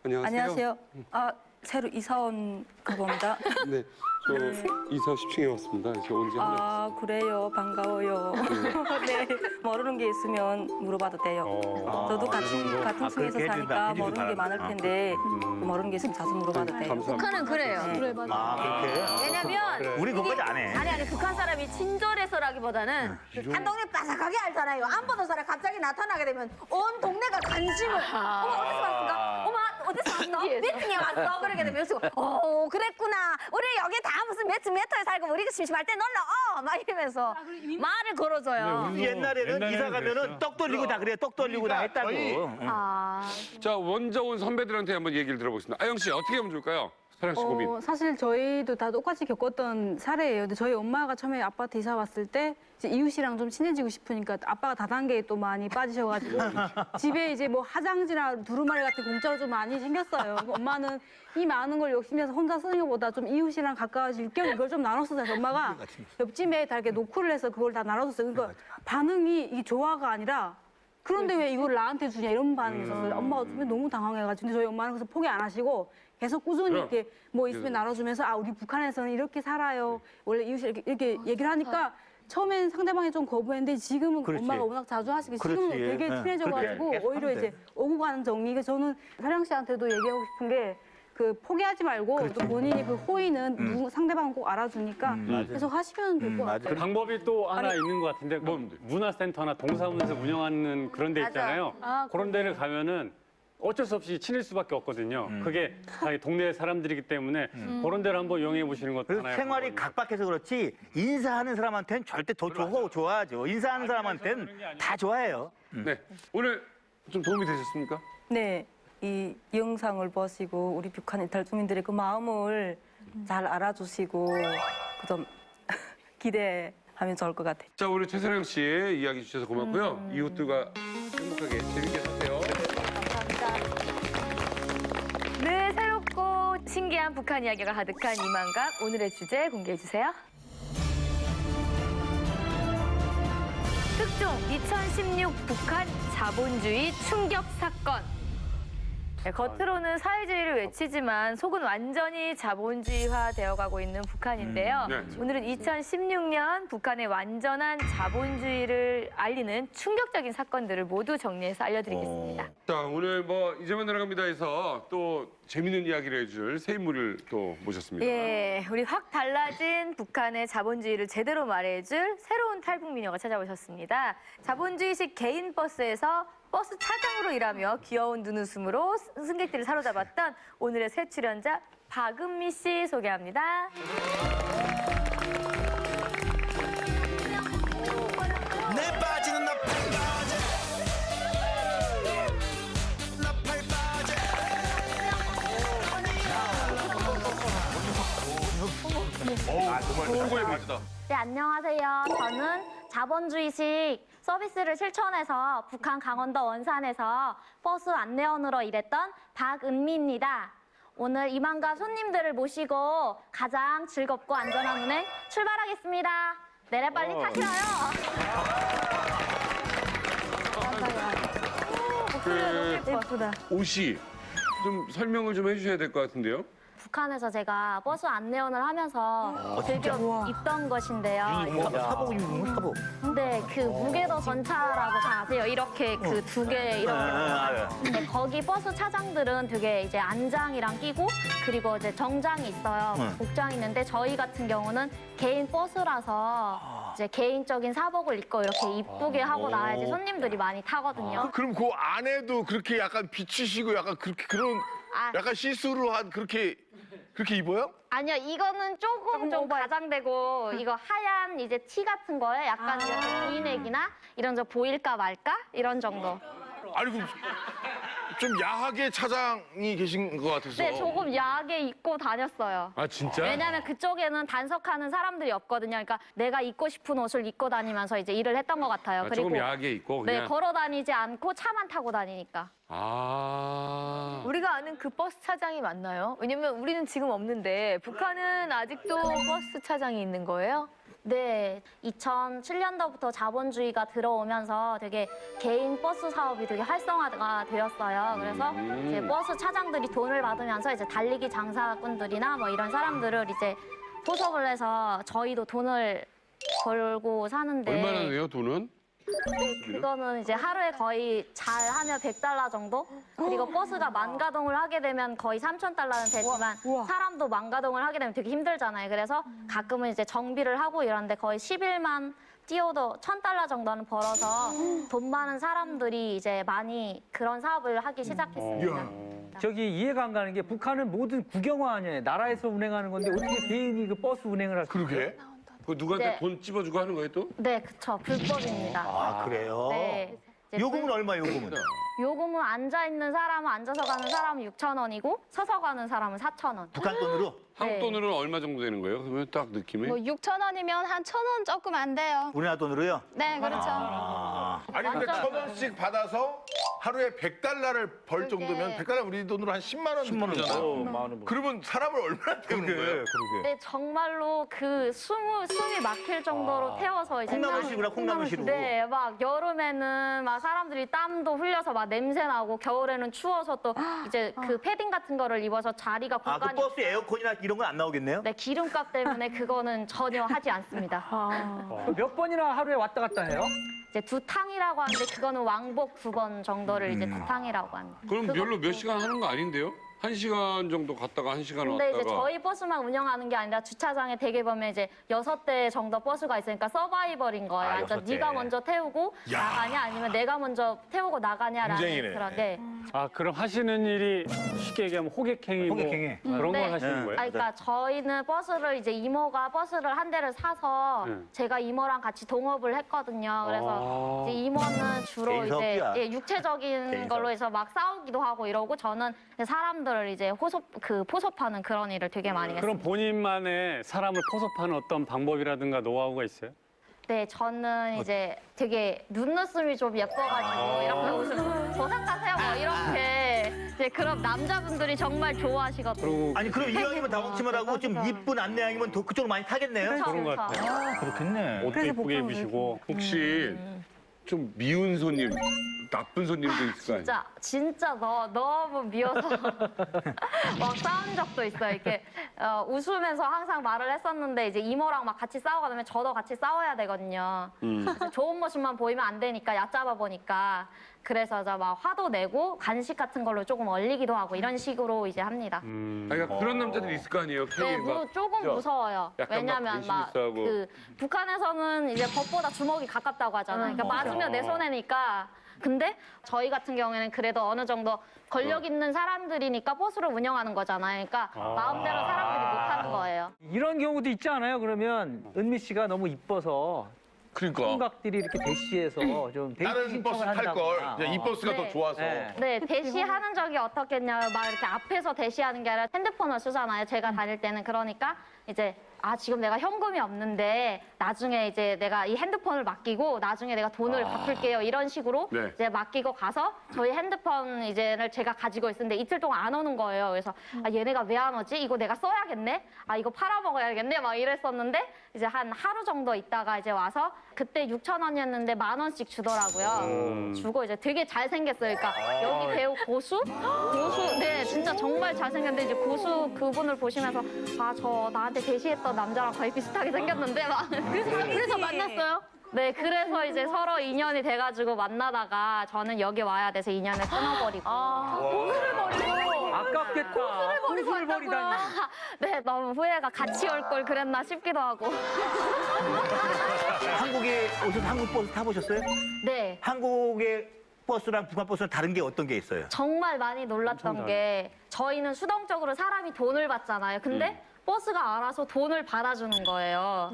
S2: 안녕하세요.
S12: 안녕하세요. 아 새로 이사 온 그겁니다.
S2: 네. 저 이사 10층에 왔습니다. 저 언제 하나.
S12: 아 그래요. 반가워요. 네. 모르는 게 있으면 물어봐도 돼요. 저도 같은 층에서
S3: 그렇게
S12: 사니까
S3: 해준다.
S12: 모르는 게 많을 텐데 모르는 게 있으면 자주 물어봐도 돼요.
S2: 감사합니다.
S1: 북한은 그래요.
S3: 아, 그렇게?
S1: 왜냐면
S3: 우리 그것까지 안 해.
S1: 아니 북한 사람이 친절해서라기보다는
S14: 한 동네 바삭하게 알잖아요. 안 보던 사람 갑자기 나타나게 되면 온 동네가 관심을 어머 어디서 왔을까? 어머 어디서 왔어? 미팅에 왔어? 그러게 되면 오 그랬구나. 우리 여기 다 무슨 몇 미터에 살고 우리가 심심할 때 놀러 막 이러면서 말을 걸어줘요.
S3: 옛날에는 이사 가면은 떡 돌리고 다 그래. 떡 돌리고 다 했다고.
S2: 자, 먼저 온 선배들한테 한번 얘기를 들어보겠습니다. 아영 씨, 어떻게 하면 좋을까요? 사랑 씨 고민.
S15: 사실 저희도 다 똑같이 겪었던 사례예요. 근데 저희 엄마가 처음에 아파트 이사 왔을 때 이제 이웃이랑 좀 친해지고 싶으니까 아빠가 다단계에 또 많이 빠지셔가지고 집에 이제 뭐 화장지나 두루마리 같은 공짜로 좀 많이 생겼어요. 엄마는 이 많은 걸 욕심내서 혼자 쓰는 것보다 좀 이웃이랑 가까워질 겸 이걸 좀 나눴어요. 그래서 엄마가 옆집에 다 이렇게 노크를 해서 그걸 다 나눠줬어요. 그러니까 반응이 이 조화가 아니라 그런데 왜 이걸 나한테 주냐 이런 반응이 있어서 엄마가 너무 당황해가지고 근데 저희 엄마는 그래서 포기 안 하시고 계속 꾸준히 이렇게 뭐 있으면 나눠주면서 아 우리 북한에서는 이렇게 살아요. 원래 이웃이 이렇게 얘기를 하니까 처음엔 상대방이 좀 거부했는데 지금은
S3: 그렇지.
S15: 엄마가 워낙 자주 하시고 지금은
S3: 그렇지.
S15: 되게
S3: 네.
S15: 친해져가지고
S3: 그렇게
S15: 오히려
S3: 하면
S15: 이제
S3: 돼.
S15: 오고 가는 정리. 그래서 저는 사령 씨한테도 얘기하고 싶은 게 그 포기하지 말고 또 본인이 그 호의는 누구 상대방은 꼭 알아주니까 계속 하시면 될 것 같아요.
S4: 방법이 또 하나 있는 것 같은데 문화센터나 동사무소에서 운영하는 그런 데 있잖아요. 그런 데를 가면은 어쩔 수 없이 친할 수밖에 없거든요. 그게 다 동네 사람들이기 때문에 그런 데를 한번 이용해 보시는 것도
S3: 그래서
S4: 하나의
S3: 생활이
S4: 방법입니다.
S3: 각박해서 그렇지 인사하는 사람한테는 절대 더 좋아하죠. 인사하는 사람한테는 다 좋아해요.
S2: 네. 오늘 좀 도움이 되셨습니까?
S12: 네. 이 영상을 보시고 우리 북한 이탈 주민들의 그 마음을 잘 알아주시고 좀 기대하면 좋을 것 같아요.
S2: 자, 우리 최세령 씨 이야기 주셔서 고맙고요. 이웃들과 행복하게 재밌게 사세요.
S1: 늘 새롭고 신기한 북한 이야기가 가득한 이만갑 오늘의 주제 공개해 주세요. 특종 2016 북한 자본주의 충격 사건. 네, 겉으로는 사회주의를 외치지만 속은 완전히 자본주의화 되어가고 있는 북한인데요.
S2: 네.
S1: 오늘은 2016년 북한의 완전한 자본주의를 알리는 충격적인 사건들을 모두 정리해서 알려드리겠습니다.
S2: 자, 오늘 뭐 이제만 들어갑니다에서 또 재밌는 이야기를 해줄 새 인물을 또 모셨습니다.
S1: 예, 우리 확 달라진 북한의 자본주의를 제대로 말해줄 새로운 탈북미녀가 찾아오셨습니다. 자본주의식 개인 버스에서 버스 차장으로 일하며 귀여운 눈웃음으로 승객들을 사로잡았던 오늘의 새 출연자 박은미 씨 소개합니다.
S13: 내 바지는 나팔 바지 나팔 바지
S11: 정말 최고의 바지다.
S16: 네, 안녕하세요. 저는 자본주의식 서비스를 실천해서 북한 강원도 원산에서 버스 안내원으로 일했던 박은미입니다. 오늘 이만갑 손님들을 모시고 가장 즐겁고 안전한 운행 출발하겠습니다. 내래 빨리 타시라요.
S2: 그 옷이 좀 설명을 좀 해주셔야 될 것 같은데요.
S16: 북한에서 제가 버스 안내원을 하면서 즐겨 입던 것인데요.
S3: 사복 입는 거 사복.
S16: 네, 그 무게도 전차라고 다 아세요. 이렇게 그 두 개 이렇게. 네, 거기 버스 차장들은 되게 이제 안장이랑 끼고 그리고 이제 정장이 있어요. 복장이 있는데 저희 같은 경우는 개인 버스라서 이제 개인적인 사복을 입고 이렇게 이쁘게 하고 나와야지 손님들이 많이 타거든요.
S11: 그럼 그 안에도 그렇게 약간 비치시고 약간 그렇게 그런 약간 시스루한 그렇게 입어요?
S16: 아니요, 이거는 조금 좀 과장되고 이거 하얀 이제 티 같은 거에 약간 이렇게 브이넥이나 이런 저 보일까 말까 이런 정도.
S11: 아니 그럼 좀 야하게 차장이 계신 것 같아서.
S16: 네, 조금 야하게 입고 다녔어요.
S2: 아 진짜?
S16: 왜냐면 그쪽에는 단속하는 사람들이 없거든요. 그러니까 내가 입고 싶은 옷을 입고 다니면서 이제 일을 했던 것 같아요.
S2: 조금 야하게 입고 그냥.
S16: 네, 걸어 다니지 않고 차만 타고 다니니까.
S1: 우리가 아는 그 버스 차장이 맞나요? 왜냐면 우리는 지금 없는데 북한은 아직도 버스 차장이 있는 거예요?
S16: 네, 2007년도부터 자본주의가 들어오면서 되게 개인 버스 사업이 되게 활성화가 되었어요. 그래서 이제 버스 차장들이 돈을 받으면서 이제 달리기 장사꾼들이나 뭐 이런 사람들을 이제 포섭을 해서 저희도 돈을 벌고 사는데.
S2: 얼마나 내요 돈은?
S16: 그거는 이제 하루에 거의 잘하면 100달러 정도? 그리고 버스가 만가동을 하게 되면 거의 3,000달러는 되지만 사람도 만가동을 하게 되면 되게 힘들잖아요. 그래서 가끔은 이제 정비를 하고 이러는데 거의 10일만 뛰어도 1,000달러 정도는 벌어서 돈 많은 사람들이 이제 많이 그런 사업을 하기 시작했습니다.
S5: 저기 이해가 안 가는 게 북한은 모든 국영화 아니에요. 나라에서 운행하는 건데 어떻게 개인이 그 버스 운행을 할 수 있어요?
S11: 그러게.
S2: 그 누구한테
S16: 네.
S2: 돈 찝어주고 하는 거예요 또?
S16: 네, 그쵸. 불법입니다.
S3: 아, 그래요?
S16: 네. 이제
S3: 요금은 얼마 요금은?
S16: 요금은 앉아있는 사람은 앉아서 가는 사람은 6,000원이고 서서 가는 사람은 4,000원.
S3: 북한 돈으로?
S2: 한국 돈으로는 얼마 정도 되는 거예요? 그러면 딱 느낌이?
S15: 뭐 6,000원이면 한 1,000원 조금 안 돼요.
S3: 우리나라 돈으로요?
S15: 네, 그렇죠.
S11: 아니 근데 1,000원씩 받아서 하루에 100달러를 벌 정도면 100달러 우리 돈으로 한 10만 원
S3: 10만 원
S11: 정도잖아요. 그러면 사람을 얼마나 태우는 거예요?
S16: 네, 정말로 그 숨이 막힐 정도로 태워서 이제
S3: 콩나물시루구나, 콩나물시루.
S16: 네, 막 여름에는 막 사람들이 땀도 흘려서 막 냄새 나고 겨울에는 추워서 또 이제 그 패딩 같은 거를 입어서 자리가
S3: 아, 그
S16: 공간이
S3: 버스 에어컨이나 이런 건 안 나오겠네요?
S16: 네, 기름값 때문에 그거는 전혀 하지 않습니다.
S5: 몇 번이나 하루에 왔다 갔다 해요?
S16: 이제 두 탕이라고 하는데 그거는 왕복 2번 정도를 이제 두 탕이라고 합니다.
S2: 그럼 별로 몇 시간 하는 거 아닌데요? 1시간 정도 갔다가 1시간
S16: 근데
S2: 왔다가.
S16: 이제 저희 버스만 운영하는 게 아니라 주차장에 대개 보면 이제 6대 정도 버스가 있으니까 서바이벌인 거예요.
S3: 아,
S16: 그러니까
S3: 6대.
S16: 네가 먼저 태우고 나가냐 아니면 내가 먼저 태우고 나가냐라는
S11: 경쟁이네.
S16: 그런 네.
S4: 아, 그럼 하시는 일이 쉽게 얘기하면 호객행위,
S3: 호객행위.
S4: 뭐 그런
S16: 네.
S4: 걸 하시는 거예요?
S16: 아, 그러니까 저희는 버스를 이제 이모가 버스를 한 대를 사서 제가 이모랑 같이 동업을 했거든요. 그래서 이제 이모는 주로
S3: 개인
S16: 이제
S3: 사업이야.
S16: 예, 육체적인
S3: 개인
S16: 걸로
S3: 사업.
S16: 해서 막 싸우기도 하고 이러고 저는 사람들을 이제 포섭하는 그런 일을 되게 많이 했어요.
S4: 그럼 본인만의 사람을 포섭하는 어떤 방법이라든가 노하우가 있어요?
S16: 네, 저는 이제 되게 눈웃음이 좀 예뻐가지고 이렇게 웃음 보석하세요 뭐 이렇게 이제 그럼 남자분들이 정말 좋아하시거든요.
S3: 아니 그럼 이왕이면 다홍치마라고 좀 이쁜 안내양이면 더 그쪽으로 많이 타겠네요?
S16: 그렇죠,
S4: 그런 것
S16: 그렇죠.
S4: 같아요.
S3: 아, 그렇겠네.
S4: 옷도 이쁘게 입으시고.
S2: 혹시 좀 미운 손님, 나쁜 손님도 있을 거 아니에요?
S16: 진짜 너무 미워서 막 싸운 적도 있어요. 이렇게 웃으면서 항상 말을 했었는데 이제 이모랑 막 같이 싸우거든요. 저도 같이 싸워야 되거든요. 그래서 좋은 모습만 보이면 안 되니까 얕잡아 보니까 그래서 저 막 화도 내고 간식 같은 걸로 조금 얼리기도 하고 이런 식으로 이제 합니다.
S2: 그러니까 그런 남자들이 있을 거 아니에요?
S16: 네,
S2: 괜히 막
S16: 조금
S2: 그죠?
S16: 무서워요.
S2: 약간
S16: 왜냐면
S2: 막 관심 있어하고.
S16: 그 북한에서는 이제 법보다 주먹이 가깝다고 하잖아요. 그러니까 맞으면 내 손해니까. 근데 저희 같은 경우에는 그래도 어느 정도 권력 있는 사람들이니까 버스를 운영하는 거잖아요. 그러니까 마음대로 사람들이 못 하는 거예요.
S5: 이런 경우도 있지 않아요? 그러면 은미 씨가 너무 이뻐서
S11: 그러니까.
S5: 총각들이 이렇게 대시해서 좀 데이트
S11: 다른 버스
S5: 신청을
S11: 탈 걸.
S5: 한다거나.
S11: 이 버스가 더 좋아서.
S16: 네, 대시하는 적이 어떻겠냐면 막 이렇게 앞에서 대시하는 게 아니라 핸드폰을 쓰잖아요. 제가 다닐 때는 그러니까 이제 지금 내가 현금이 없는데 나중에 이제 내가 이 핸드폰을 맡기고 나중에 내가 돈을 갚을게요. 이런 식으로
S2: 네.
S16: 이제 맡기고 가서 저희 핸드폰 이제를 제가 가지고 있었는데 이틀 동안 안 오는 거예요. 그래서 얘네가 왜 안 오지? 이거 내가 써야겠네? 이거 팔아먹어야겠네? 막 이랬었는데 이제 한 하루 정도 있다가 이제 와서 그때 6,000원이었는데 10,000원씩 주더라고요. 주고 이제 되게 잘생겼어요. 그러니까 여기 배우 고수? 고수, 네, 진짜 정말 잘생겼는데 이제 고수 그분을 보시면서 저 나한테 대시했던 남자랑 거의 비슷하게 생겼는데 막
S1: 그래서 만났어요?
S16: 네, 그래서 이제 서로 인연이 돼가지고 만나다가 저는 여기 와야 돼서 인연을 끊어버리고.
S1: 포기를 버리고.
S5: 아깝겠다.
S1: 버리고
S5: 고수를 버리다니.
S16: 네, 너무 후회가 같이 올 걸 그랬나 싶기도 하고.
S3: 한국에 오셔서 한국 버스 타보셨어요?
S16: 네.
S3: 한국의 버스랑 북한 버스는 다른 게 어떤 게 있어요?
S16: 정말 많이 놀랐던 게 저희는 수동적으로 사람이 돈을 받잖아요. 근데 버스가 알아서 돈을 받아주는 거예요.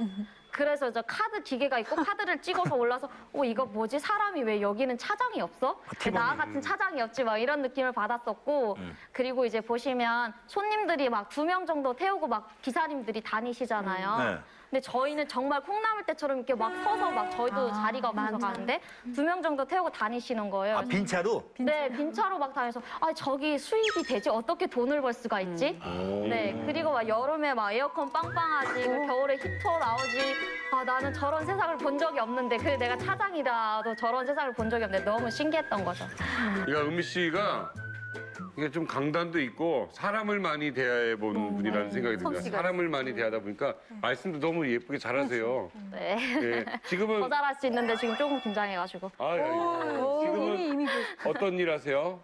S16: 그래서 저 카드 기계가 있고 카드를 찍어서 올라서 이거 뭐지? 사람이 왜 여기는 차장이 없어? 나 같은 차장이 없지? 막 이런 느낌을 받았었고 그리고 이제 보시면 손님들이 막 2명 정도 태우고 막 기사님들이 다니시잖아요.
S3: 네.
S16: 근데 저희는 정말 콩나물 때처럼 이렇게 막 서서 막 저희도 자리가 없어서 가는데 2명 정도 태우고 다니시는 거예요.
S3: 아, 빈 차로?
S16: 네, 빈차로 막 다녀서 저기 수입이 되지? 어떻게 돈을 벌 수가 있지? 네, 그리고 막 여름에 막 에어컨 빵빵하지, 겨울에 히터 나오지. 나는 저런 세상을 본 적이 없는데 그래 내가 차장이라도 저런 세상을 본 적이 없는데 너무 신기했던 거죠.
S2: 그러니까 은미 씨가 이게 좀 강단도 있고 사람을 많이 대해본 분이라는 생각이 듭니다. 사람을 많이 대하다 보니까 말씀도 너무 예쁘게 잘하세요.
S16: 네.
S2: 예, 지금은
S16: 더 잘할 수 있는데 지금 조금 긴장해가지고.
S2: 지금은 어떤 일 하세요?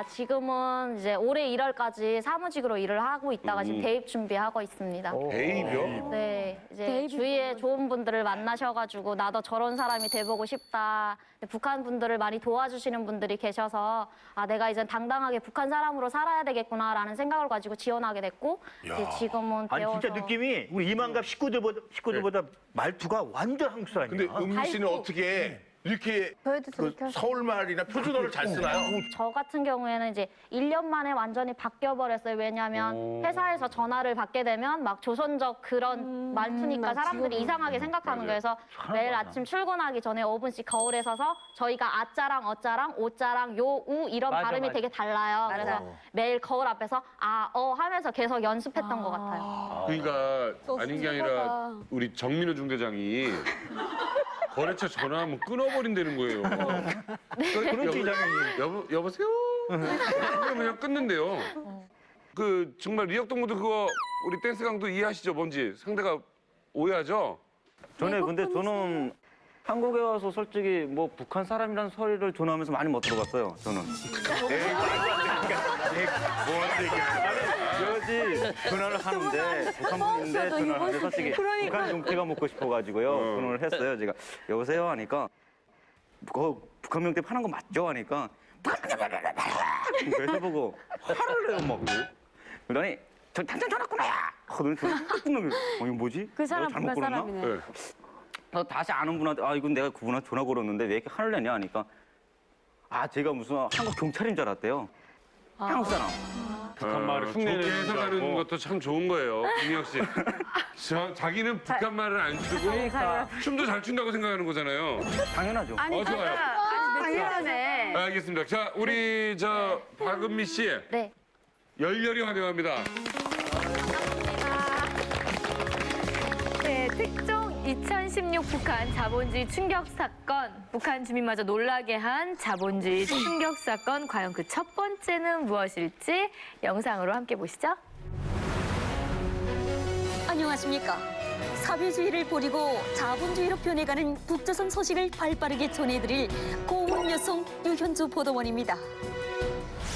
S16: 지금은 이제 올해 1월까지 사무직으로 일을 하고 있다가 지금 대입 준비하고 있습니다.
S2: 대입이요?
S16: 네, 이제 주위에 좋은 분들을 만나셔가지고 나도 저런 사람이 돼보고 싶다. 북한 분들을 많이 도와주시는 분들이 계셔서 내가 이제 당당하게 북한 사람으로 살아야 되겠구나라는 생각을 가지고 지원하게 됐고 이제 지금은
S3: 아니
S16: 배워서
S3: 진짜 느낌이 우리 이만갑 식구들보다 말투가 완전 한국 사람이야.
S11: 근데 은미 씨는 어떻게 이렇게 그 서울말이나 표준어를 잘 쓰나요?
S16: 저 같은 경우에는 이제 1년 만에 완전히 바뀌어버렸어요. 왜냐하면 회사에서 전화를 받게 되면 막 조선적 그런 말투니까 사람들이 이상하게 생각하는 거예요. 그래서 매일 아침 출근하기 전에 5분씩 거울에 서서 저희가 아짜랑 어짜랑 오짜랑 요, 우 이런 발음이 되게 달라요. 그래서 매일 거울 앞에서 하면서 계속 연습했던 것 같아요.
S2: 그러니까 아닌 게 아니라 우리 정민호 중대장이 거래처 전화하면 끊어버린다는 거예요. 여보세요? 그냥 끊는데요. 그 정말 리역동무도 그거 우리 댄스 강도 이해하시죠? 뭔지 상대가 오해하죠?
S17: 저는 한국에 와서 솔직히 뭐 북한 사람이라는 소리를 전화하면서 많이 못 들어봤어요. 저는. 여지 전화를 하는데 북한 분인데 전화를 하는데 솔직히 북한 명태가 먹고 싶어가지고요. 전화를 했어요. 제가 여보세요 하니까 북한 명태 파는 거 맞죠? 하니까 그래서 보고 화를 내요 막. 그러더니 저 당장 전화 끊어야. 그러더니 저는 딱 끊는 거예요. 이거 뭐지?
S15: 그 사람
S17: 잘못
S15: 북한
S17: 걸었나?
S15: 사람이네.
S17: 다시 아는 분한테 이건 내가 그분한테 전화 걸었는데 왜 이렇게 화를 내냐 하니까 제가 무슨 한국 경찰인 줄 알았대요. 한국 사람.
S4: 북한 말을 흉내내는
S2: 좋게
S4: 줄
S2: 해석하는
S4: 알고.
S2: 것도 참 좋은 거예요, 김희혁 씨. 자기는 북한 말을 안 쓰고 춤도 잘 춘다고 생각하는 거잖아요.
S17: 당연하죠.
S2: 좋아요.
S1: 당연하네.
S2: 알겠습니다. 자, 우리 박은미 씨.
S16: 네.
S2: 열렬히 환영합니다.
S1: 네, 특종 2016 북한 자본주의 충격 사건. 북한 주민마저 놀라게 한 자본주의 충격 사건. 과연 그 첫 번째는 무엇일지 영상으로 함께 보시죠.
S18: 안녕하십니까. 사회주의를 버리고 자본주의로 변해가는 북조선 소식을 발빠르게 전해드릴 고운 여성 유현주 보도원입니다.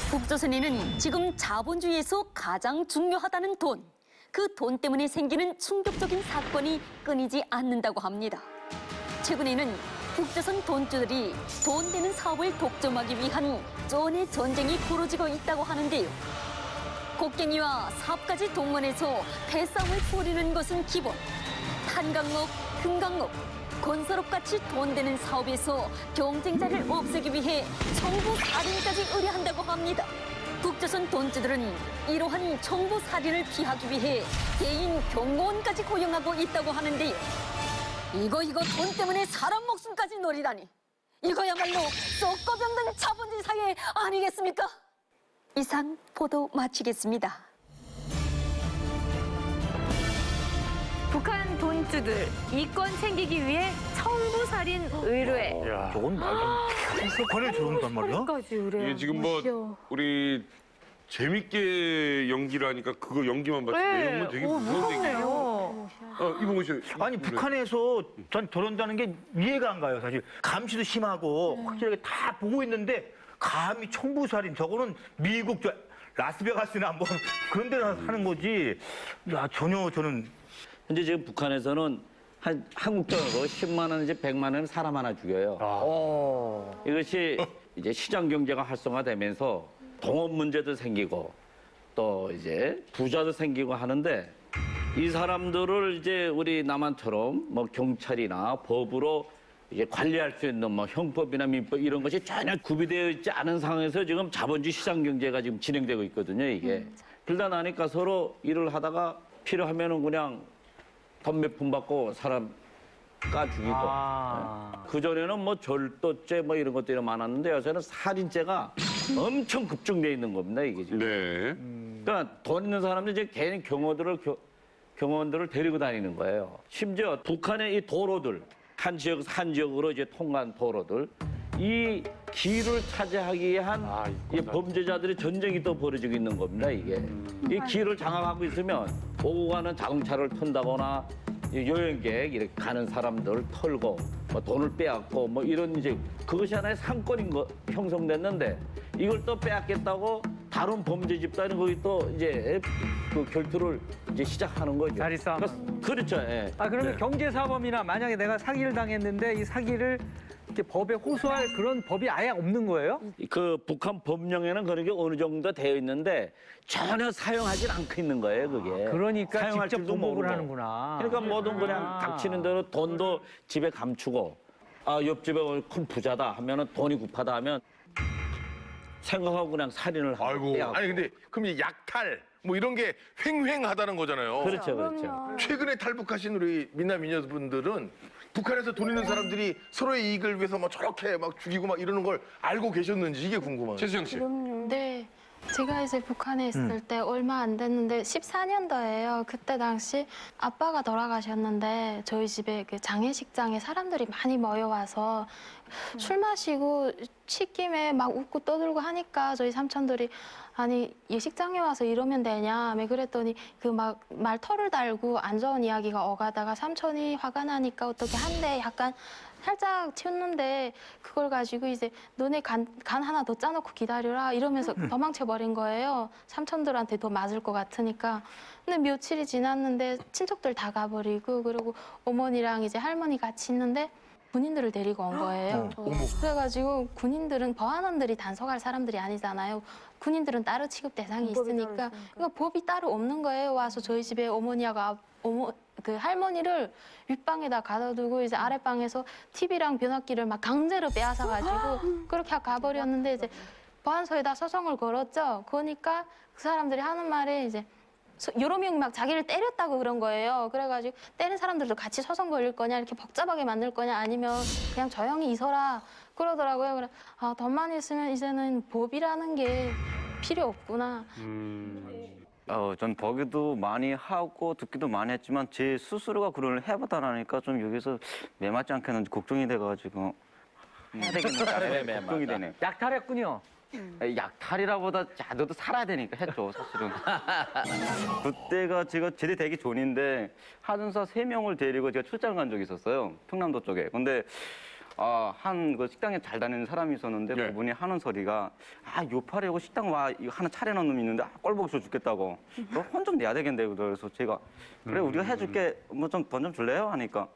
S18: 북조선에는 지금 자본주의에서 가장 중요하다는 돈, 그 돈 때문에 생기는 충격적인 사건이 끊이지 않는다고 합니다. 최근에는 북조선 돈주들이 돈 되는 사업을 독점하기 위한 쫀의 전쟁이 벌어지고 있다고 하는데요. 곡괭이와 삽까지 동원해서 패싸움을 벌이는 것은 기본. 탄광업, 금광업, 건설업같이 돈 되는 사업에서 경쟁자를 없애기 위해 정부 살인까지 의뢰한다고 합니다. 북조선 돈주들은 이러한 정부 살인을 피하기 위해 개인 경호원까지 고용하고 있다고 하는데요. 이거 돈 때문에 사람 목숨까지 노리다니. 이거야말로 썩고 병든 자본주의 사회 아니겠습니까? 이상 보도 마치겠습니다.
S1: 북한 돈주들 이권 챙기기 위해 청부살인 의뢰.
S3: 저건 권을 들어온단 말이야?
S2: 이게 지금 우리 재밌게 연기를 하니까 그거 연기만 봤지 내용은 되게 무서운 얘기예요. 이봉훈 씨.
S3: 아니 북한에서 전 저런다는 게 이해가 안 가요. 사실 감시도 심하고 확실하게 다 보고 있는데 감히 청부살인 저거는 미국 라스베가스나 뭐 그런 데나 사는 거지. 야, 전혀 저는
S19: 현재 지금 북한에서는 한국 돈으로 10만 원, 이제 100만 원을 사람 하나 죽여요. 이것이 이제 시장 경제가 활성화되면서 동업 문제도 생기고 또 이제 부자도 생기고 하는데 이 사람들을 이제 우리 남한처럼 뭐 경찰이나 법으로 이제 관리할 수 있는 뭐 형법이나 민법 이런 것이 전혀 구비되어 있지 않은 상황에서 지금 자본주의 시장 경제가 지금 진행되고 있거든요, 이게. 그러다 나니까 서로 일을 하다가 필요하면은 그냥 돈 몇 푼 받고 사람 까 죽이고. 그전에는 뭐 절도죄 뭐 이런 것들이 많았는데 요새는 살인죄가 엄청 급증돼 있는 겁니다, 이게 지금.
S2: 네.
S19: 그러니까 돈 있는 사람들이 이제 개인 경호원들을 데리고 다니는 거예요. 심지어 북한의 이 도로들, 한 지역으로 이제 통과한 도로들, 이 길을 차지하기 위한 이 범죄자들의 전쟁이 또 벌어지고 있는 겁니다, 이게. 이 길을 장악하고 있으면 오고 가는 자동차를 턴다거나 여행객 이렇게 가는 사람들 털고 뭐 돈을 빼앗고 뭐 이런 이제 그것이 하나의 상권인 거 형성됐는데 이걸 또 빼앗겠다고 다른 범죄 집단이 거기 또 이제 그 결투를 이제 시작하는 거죠.
S5: 자리싸움.
S19: 그렇죠. 예.
S5: 그러면 경제사범이나 만약에 내가 사기를 당했는데 이 사기를 이렇게 법에 호소할 그런 법이 아예 없는 거예요?
S19: 그 북한 법령에는 그런 게 어느 정도 되어 있는데 전혀 사용하지 않고 있는 거예요, 그게.
S5: 그러니까
S19: 사용할
S5: 직접
S19: 줄도
S5: 보복을
S19: 모르고.
S5: 하는구나.
S19: 그러니까 뭐든 그냥 닥치는 대로 돈도 집에 감추고 옆집에 큰 부자다 하면은 돈이 급하다 하면 생각하고 그냥 살인을 하고.
S11: 아이고.
S19: 빼앗고.
S11: 아니 근데 그럼 이 약탈 뭐 이런 게 횡행하다는 거잖아요.
S19: 그렇죠, 그렇죠.
S11: 최근에 탈북하신 우리 민남 미녀분들은 북한에서 돈 있는 사람들이 서로의 이익을 위해서 막 저렇게 막 죽이고 막 이러는 걸 알고 계셨는지 이게 궁금해요.
S2: 최수영 씨.
S20: 네. 제가 이제 북한에 있을 때 얼마 안 됐는데 14년도예요. 그때 당시 아빠가 돌아가셨는데 저희 집에 그 장례식장에 사람들이 많이 모여와서 술 마시고 시김에 막 웃고 떠들고 하니까 저희 삼촌들이 아니 예식장에 와서 이러면 되냐 왜 그랬더니 그 막 말터를 달고 안 좋은 이야기가 오가다가 삼촌이 화가 나니까 어떻게 한대 약간 살짝 튀었는데 그걸 가지고 이제 너네 간 하나 더 짜놓고 기다려라 이러면서 도망쳐버린 거예요. 삼촌들한테 더 맞을 것 같으니까. 근데 며칠이 지났는데 친척들 다 가버리고 그리고 어머니랑 이제 할머니 같이 있는데 군인들을 데리고 온 거예요. 그래가지고 군인들은 법안원들이 단속할 사람들이 아니잖아요. 군인들은 따로 취급 대상이 있으니까 이거 법이 따로 없는 거예요. 와서 저희 집에 어머니하고 그 할머니를 윗방에다 가둬두고 이제 아랫방에서 TV랑 변압기를 막 강제로 빼앗아가지고 그렇게 가버렸는데 이제 보안소에다 소송을 걸었죠. 그러니까 그 사람들이 하는 말에 이제 여러 명이 막 자기를 때렸다고 그런 거예요. 그래가지고 때린 사람들도 같이 소송 걸릴 거냐 이렇게 복잡하게 만들 거냐 아니면 그냥 조용히 있어라 그러더라고요. 그래 돈만 있으면 이제는 법이라는 게 필요 없구나.
S17: 전 보기도 많이 하고 듣기도 많이 했지만 제 스스로가 그걸 해봤다라니까 좀 여기서 매맞지 않겠는지 걱정이 돼가지고 해야 되겠는데 걱정이 되네.
S5: 약탈했군요.
S17: 약탈이라보다 너도 살아야 되니까 했죠, 사실은. 그때가 제가 제대되기 전인데 하준사 3명을 데리고 제가 출장 간 적이 있었어요, 평남도 쪽에. 근데 한 그 식당에 잘 다니는 사람이 있었는데 그분이 하는 소리가 요파리하고 식당 와 이거 하나 차려놓은 놈이 있는데 꼴보기 싫어 죽겠다고. 너 혼 좀 내야 되겠는데. 그래서 제가 그래 우리가 해줄게 뭐 좀 돈 좀 줄래요? 하니까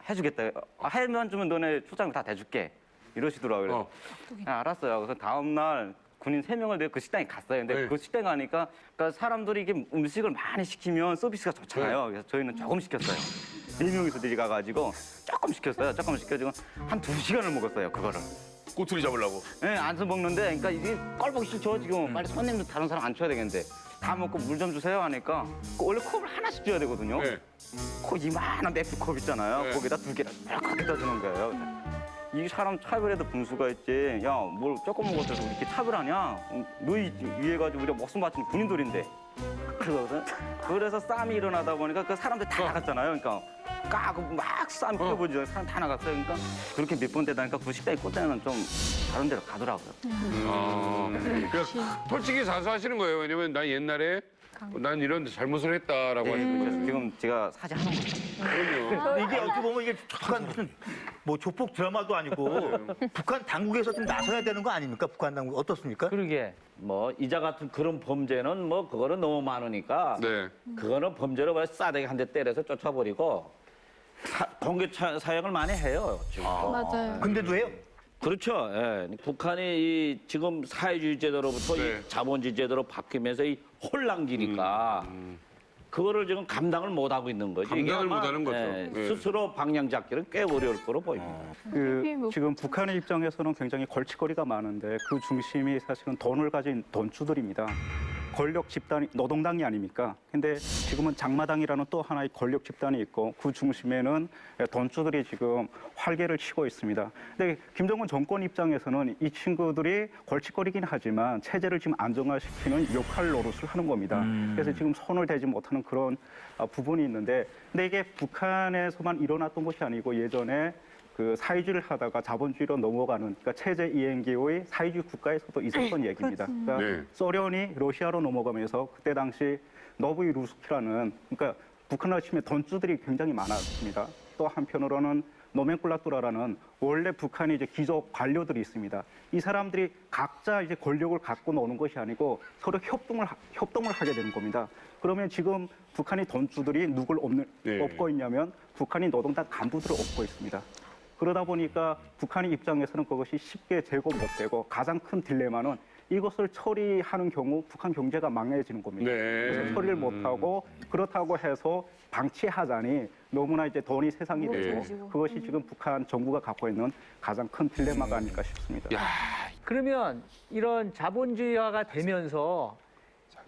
S17: 해주겠다. 해만 주면 너네 출장 다 대줄게. 이러시더라고요. 그래서 알았어요. 그래서 다음 날 군인 3명을 내고 그 식당에 갔어요. 근데 그 식당에 가니까 그러니까 사람들이 이게 음식을 많이 시키면 서비스가 좋잖아요. 그래서 저희는 조금 시켰어요. 4명이서 내려가가지고 조금 시켰어요. 조금 시켜지고 한 2시간을 먹었어요, 그거를.
S11: 꼬투리 잡으려고?
S17: 네, 앉아서 먹는데 그러니까 이게 꼴보기 싫죠, 지금. 빨리 손님도 다른 사람 안 쳐야 되겠는데. 다 먹고 물 좀 주세요 하니까 원래 컵을 하나씩 줘야 되거든요. 컵 이만한 맥주컵 있잖아요. 거기다 2개를 쫙 주는 거예요. 이 사람 차별해도 분수가 있지. 야, 뭘 조금 먹었어도 이렇게 차별하냐? 너희 위에 가지고 우리가 목숨 바친 군인들인데. 그러거든. 그래서 싸움이 일어나다 보니까 그 사람들 다 나갔잖아요. 그러니까 까고 막 싸움 펴보지 사람 다 나갔어요. 그러니까 그렇게 몇 번 되다니까 그 식당에 꽂자는 좀 다른 데로 가더라고요.
S2: 그러니까 솔직히 자수하시는 거예요. 왜냐면 난 옛날에 난 이런 잘못을 했다라고 하시는 거죠.
S17: 지금 제가 사죄하는 거죠.
S2: 그럼요.
S3: 이게 어떻게 보면 이게 약간 무슨 뭐 조폭 드라마도 아니고 북한 당국에서 좀 나서야 되는 거 아닙니까? 북한 당국 어떻습니까?
S5: 그러게.
S19: 뭐 이자 같은 그런 범죄는 뭐 그거는 너무 많으니까
S2: 네.
S19: 그거는 범죄로 뭐 싸대기 한 대 때려서 쫓아버리고 공개 사용을 많이 해요. 지금.
S20: 맞아요.
S3: 근데도 해요?
S19: 그렇죠. 예. 북한이 이 지금 사회주의 제도로부터
S2: 네.
S19: 이 자본주의 제도로 바뀌면서 이 혼란기니까 그거를 지금 감당을 못 하고 있는 거죠. 이게
S2: 감당을
S19: 아마,
S2: 못하는 거죠.
S19: 예,
S2: 네.
S19: 스스로 방향 잡기는 꽤 어려울 거로 보입니다.
S4: 지금 북한의 입장에서는 굉장히 걸칫거리가 많은데 그 중심이 사실은 돈을 가진 돈주들입니다. 권력 집단이 노동당이 아닙니까? 근데 지금은 장마당이라는 또 하나의 권력 집단이 있고 그 중심에는 돈주들이 지금 활개를 치고 있습니다. 근데 김정은 정권 입장에서는 이 친구들이 걸칫거리긴 하지만 체제를 지금 안정화시키는 역할 노릇을 하는 겁니다. 그래서 지금 손을 대지 못하는 그런 부분이 있는데 근데 이게 북한에서만 일어났던 것이 아니고 예전에 그 사회주의를 하다가 자본주의로 넘어가는 그러니까 체제 이행기의 사회주의 국가에서도 있었던 얘기입니다. 그러니까
S2: 네.
S4: 소련이 러시아로 넘어가면서 그때 당시 노브이 루스키라는 그러니까 북한을 치면 돈주들이 굉장히 많았습니다. 또 한편으로는 노멘클라투라라는 원래 북한이 이제 귀족 관료들이 있습니다. 이 사람들이 각자 이제 권력을 갖고 노는 것이 아니고 서로 협동을 하게 되는 겁니다. 그러면 지금 북한이 돈주들이 누굴 업고 있냐면 북한이 노동당 간부들을 업고 있습니다. 그러다 보니까 북한의 입장에서는 그것이 쉽게 제거 못 되고 가장 큰 딜레마는 이것을 처리하는 경우 북한 경제가 망해지는 겁니다.
S2: 네.
S4: 그래서 처리를 못하고 그렇다고 해서 방치하자니 너무나 이제 돈이 세상이 되고 그것이 지금 북한 정부가 갖고 있는 가장 큰 딜레마가 아닐까 싶습니다.
S5: 그러면 이런 자본주의화가 되면서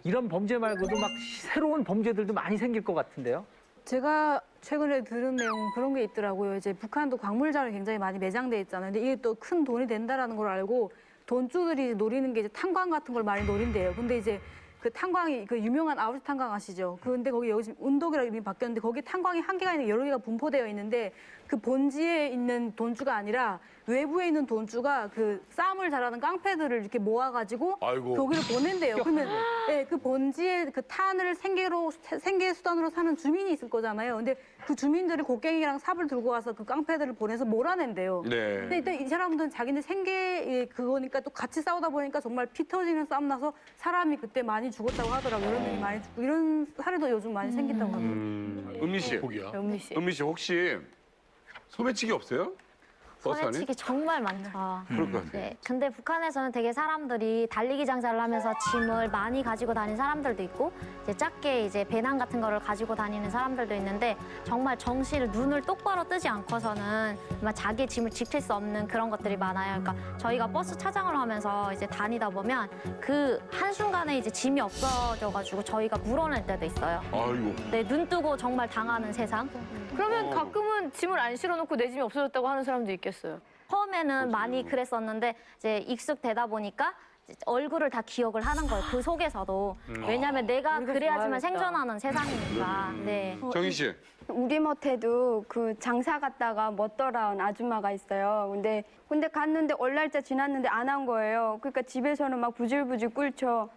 S5: 이런 범죄 말고도 막 새로운 범죄들도 많이 생길 것 같은데요?
S15: 제가 최근에 들은 내용은 그런 게 있더라고요. 이제 북한도 광물자원이 굉장히 많이 매장돼 있잖아요. 근데 이게 또 큰 돈이 된다라는 걸 알고 돈주들이 노리는 게 이제 탄광 같은 걸 많이 노린대요. 근데 이제 그 탄광이 그 유명한 아우스 탄광 아시죠? 근데 거기 여기 지금 운동이라고 이름이 바뀌었는데 거기 탄광이 한 개가 아니라 여러 개가 분포되어 있는데 그 본지에 있는 돈주가 아니라 외부에 있는 돈주가 그 싸움을 잘하는 깡패들을 이렇게 모아가지고
S11: 아이고.
S15: 거기를 보낸대요. 그러면 네, 그 본지에 그 탄을 생계 수단으로 사는 주민이 있을 거잖아요. 근데 그 주민들이 곡괭이랑 삽을 들고 와서 그 깡패들을 보내서 몰아낸대요.
S2: 네.
S15: 근데 일단 이 사람들은 자기네 생계 그거니까 또 같이 싸우다 보니까 정말 피 터지는 싸움 나서 사람이 그때 많이 죽었다고 하더라고요. 이런 일이 많이 죽고 이런 사례도 요즘 많이 생긴다고 하더라고요.
S2: 은미 씨.
S15: 은미 씨.
S2: 은미 씨 혹시 소매치기 없어요? 버스 안에?
S16: 소매치기 정말 많죠.
S2: 그럴 것 같아요.
S16: 네, 근데 북한에서는 되게 사람들이 달리기 장사를 하면서 짐을 많이 가지고 다니는 사람들도 있고 이제 작게 이제 배낭 같은 거를 가지고 다니는 사람들도 있는데 정말 정시를 눈을 똑바로 뜨지 않고서는 정말 자기 짐을 지킬 수 없는 그런 것들이 많아요. 그러니까 저희가 버스 차장을 하면서 이제 다니다 보면 그 한순간에 이제 짐이 없어져가지고 저희가 물어낼 때도 있어요.
S2: 아이고.
S16: 네, 눈 뜨고 정말 당하는 세상.
S1: 그러면 가끔은 짐을 안 실어놓고 내 짐이 없어졌다고 하는 사람도 있겠어요.
S16: 처음에는 많이 그랬었는데 이제 익숙되다 보니까 이제 얼굴을 다 기억을 하는 거예요. 그 속에서도. 왜냐하면 내가 그래야지만 생존하는 세상이니까. 네.
S2: 정희 씨.
S21: 우리 못해도 그 장사 갔다가 못 돌아온 아줌마가 있어요. 근데 갔는데 월날짜 지났는데 안 한 거예요. 그러니까 집에서는 막 부질부질 끓죠.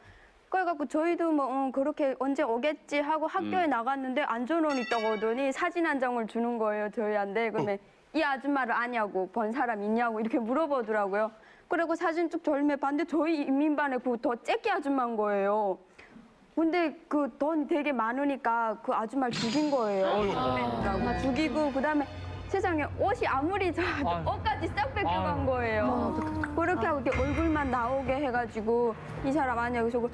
S21: 그래갖고 저희도 뭐 그렇게 언제 오겠지 하고 학교에 나갔는데 안전원 있다고 하더니 사진 한 장을 주는 거예요, 저희한테. 그러면 이 아줌마를 아냐고, 본 사람 있냐고 이렇게 물어보더라고요. 그리고 사진 쭉 돌며 봤는데 저희 인민반에 그 더 째끼 아줌마인 거예요. 근데 그 돈 되게 많으니까 그 아줌마를 죽인 거예요. 죽이고 그다음에 세상에 옷이 아무리 작아도 옷까지 싹 뺏겨간 거예요. 그렇게 하고 이렇게 얼굴만 나오게 해가지고 이 사람 아니야. 그래서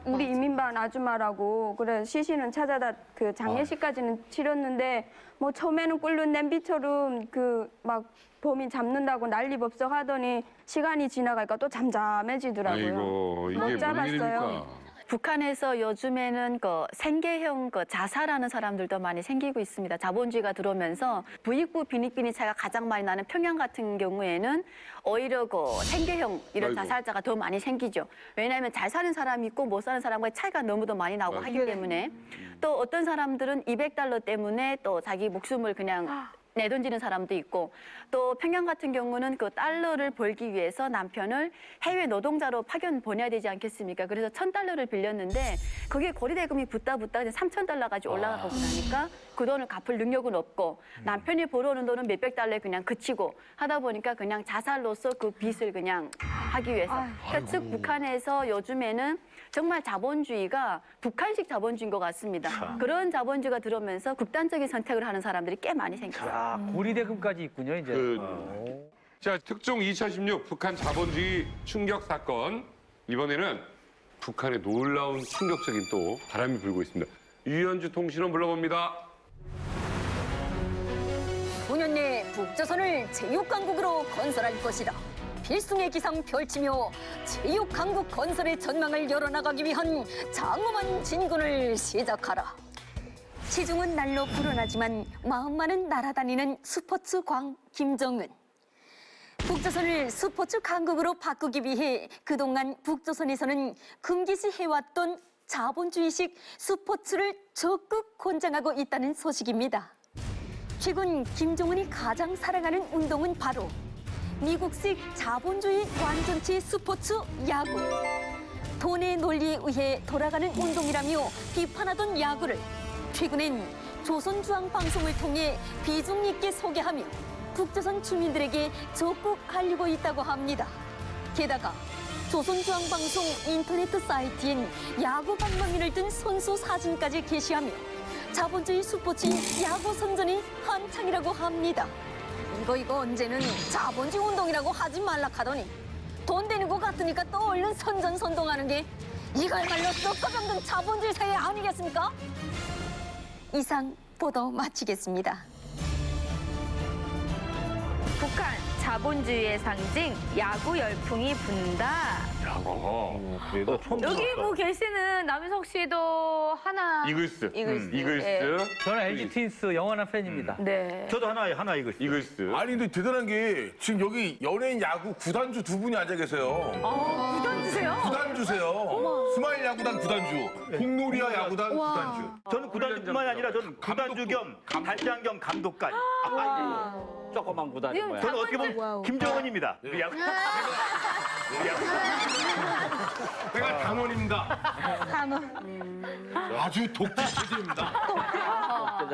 S21: 우리 이민반 아줌마라고 그래 시신은 찾아다 그 장례식까지는 치렀는데 뭐 처음에는 끓는 냄비처럼 그 막 범인 잡는다고 난리법석 하더니 시간이 지나가니까 또 잠잠해지더라고요.
S2: 아이고, 이게
S21: 못
S2: 뭔
S21: 잡았어요.
S2: 일입니까?
S22: 북한에서 요즘에는 그 생계형 자살하는 사람들도 많이 생기고 있습니다. 자본주의가 들어오면서 부익부 빈익빈의 차이가 가장 많이 나는 평양 같은 경우에는 오히려 그 생계형 이런
S23: 아이고.
S22: 자살자가 더 많이 생기죠. 왜냐하면 잘 사는 사람이 있고 못 사는 사람과의 차이가 너무도 많이 나고 하기 때문에 또 어떤 사람들은 $200 때문에 또 자기 목숨을 그냥 내던지는 사람도 있고 또 평양 같은 경우는 그 달러를 벌기 위해서 남편을 해외 노동자로 파견 보내야 되지 않겠습니까? 그래서 1,000달러를 빌렸는데 그게 거리대금이 붙다 3,000달러까지 올라가고 나니까 그 돈을 갚을 능력은 없고 남편이 벌어오는 돈은 몇백 달러에 그냥 그치고 하다 보니까 그냥 자살로서 그 빚을 그냥 하기 위해서. 그러니까 즉 북한에서 요즘에는 정말 자본주의가 북한식 자본주의인 것 같습니다. 그런 자본주의가 들어오면서 극단적인 선택을 하는 사람들이 꽤 많이 생겼어요.
S5: 아, 고리대금까지 있군요, 이제.
S2: 자, 특종 2016 북한 자본주의 충격 사건. 이번에는 북한의 놀라운 충격적인 또 바람이 불고 있습니다. 유현주 통신원 불러봅니다.
S18: 9년 내 북조선을 제육강국으로 건설할 것이다. 필승의 기상 펼치며 제육강국 건설의 전망을 열어나가기 위한 장엄한 진군을 시작하라. 시중은 날로 불어나지만 마음만은 날아다니는 스포츠 광 김정은. 북조선을 스포츠 강국으로 바꾸기 위해 그동안 북조선에서는 금기시해왔던 자본주의식 스포츠를 적극 권장하고 있다는 소식입니다. 최근 김정은이 가장 사랑하는 운동은 바로 미국식 자본주의 완전체 스포츠 야구. 돈의 논리에 의해 돌아가는 운동이라며 비판하던 야구를 최근엔 조선중앙방송을 통해 비중 있게 소개하며 북조선 주민들에게 적극 알리고 있다고 합니다. 게다가 조선중앙방송 인터넷 사이트엔 야구 방망이를 든 선수 사진까지 게시하며 자본주의 스포츠인 야구 선전이 한창이라고 합니다. 이거 언제는 자본주의 운동이라고 하지 말라 하더니 돈 되는 것 같으니까 또 얼른 선전선동하는 게 이걸말로 썩어병든 자본주의 사회 아니겠습니까? 이상 보도 마치겠습니다.
S1: 북한 자본주의의 상징 야구 열풍이 분다.
S3: 그래도 처음
S1: 여기
S3: 들어봤어.
S1: 뭐 계시는 남희석 씨도 하나
S2: 이글스.
S1: 이글스.
S2: 이글스.
S1: 예.
S5: 저는 LG 트윈스 영원한 팬입니다.
S1: 네.
S3: 저도 하나 이거.
S2: 이글스.
S11: 아니 근데 대단한 게 지금 여기 연예인 야구 구단주 두 분이 앉아 계세요.
S1: 구단주세요?
S11: 구단주세요. 스마일 야구단 구단주, 공놀이와 야구단 구단주.
S3: 저는 구단주뿐만이 아니라 저는 구단주 겸 단장 겸 감독까지.
S19: 조그만 구단인 거야.
S3: 저는 어떻게 보면 김정은입니다. 우리 야구.
S11: 내가 단원입니다. 아주 독재 체제입니다.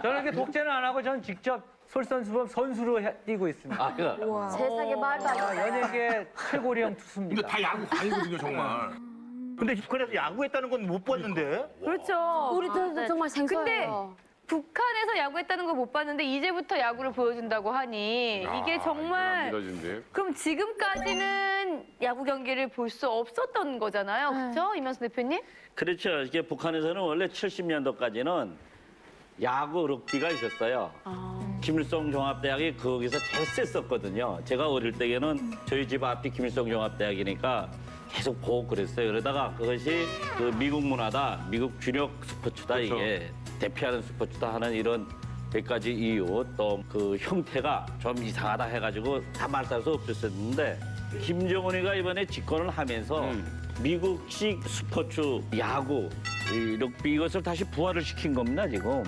S5: 저는 이렇게 독재는 안 하고 저는 직접 솔선수범 선수로 뛰고 있습니다.
S16: 세상에 말도 안 돼.
S5: 연예계 최고령 투수입니다.
S11: 근데 다 야구 아니거든요 정말.
S3: 근데 북한에서 야구했다는 건 못 봤는데.
S1: 그렇죠.
S9: 우리도
S1: 네.
S9: 정말 생소해요.
S1: 근데 북한에서 야구했다는 거 못 봤는데 이제부터 야구를 보여준다고 하니 이게 정말
S2: 믿어진대요.
S1: 그럼 지금까지는 야구 경기를 볼 수 없었던 거잖아요. 그렇죠? 이면수 대표님?
S19: 그렇죠. 이게 북한에서는 원래 70년도까지는 야구 럭비가 있었어요. 김일성 종합대학이 거기서 제일 셌었거든요. 제가 어릴 때에는 저희 집 앞이 김일성 종합대학이니까 계속 보고 그랬어요. 그러다가 그것이 그 미국 문화다, 미국 주력 스포츠다 이게 대표하는 스포츠다 하는 이런 몇 가지 이유 또 그 형태가 좀 이상하다 해가지고 다 말살 수 없었는데 김정은이가 이번에 집권을 하면서 미국식 스포츠 야구 이 럭비 이것을 다시 부활을 시킨 겁니다 지금.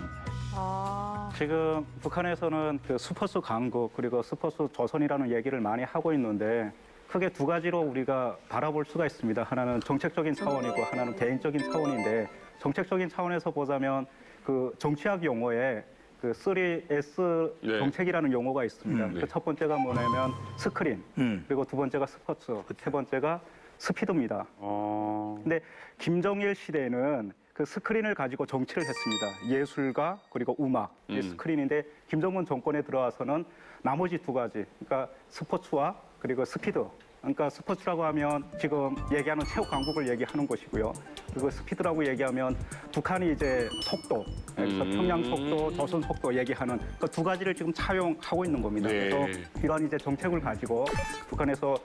S7: 지금 북한에서는 그 스포츠 강국 그리고 스포츠 조선이라는 얘기를 많이 하고 있는데 크게 두 가지로 우리가 바라볼 수가 있습니다. 하나는 정책적인 차원이고 하나는 개인적인 차원인데 정책적인 차원에서 보자면 그 정치학 용어에 그 3S 정책이라는 용어가 있습니다. 그 첫 번째가 뭐냐면 스크린, 그리고 두 번째가 스포츠, 세 번째가 스피드입니다. 근데 김정일 시대에는 그 스크린을 가지고 정치를 했습니다. 예술가 그리고 음악, 이 스크린인데 김정은 정권에 들어와서는 나머지 두 가지, 그러니까 스포츠와 그리고 스피드. 그러니까 스포츠라고 하면 지금 얘기하는 체육 강국을 얘기하는 것이고요. 그리고 스피드라고 얘기하면 북한이 이제 속도, 그래서 평양 속도, 조선 속도 얘기하는 그 두 가지를 지금 차용하고 있는 겁니다. 그래서 이러한 이제 정책을 가지고 북한에서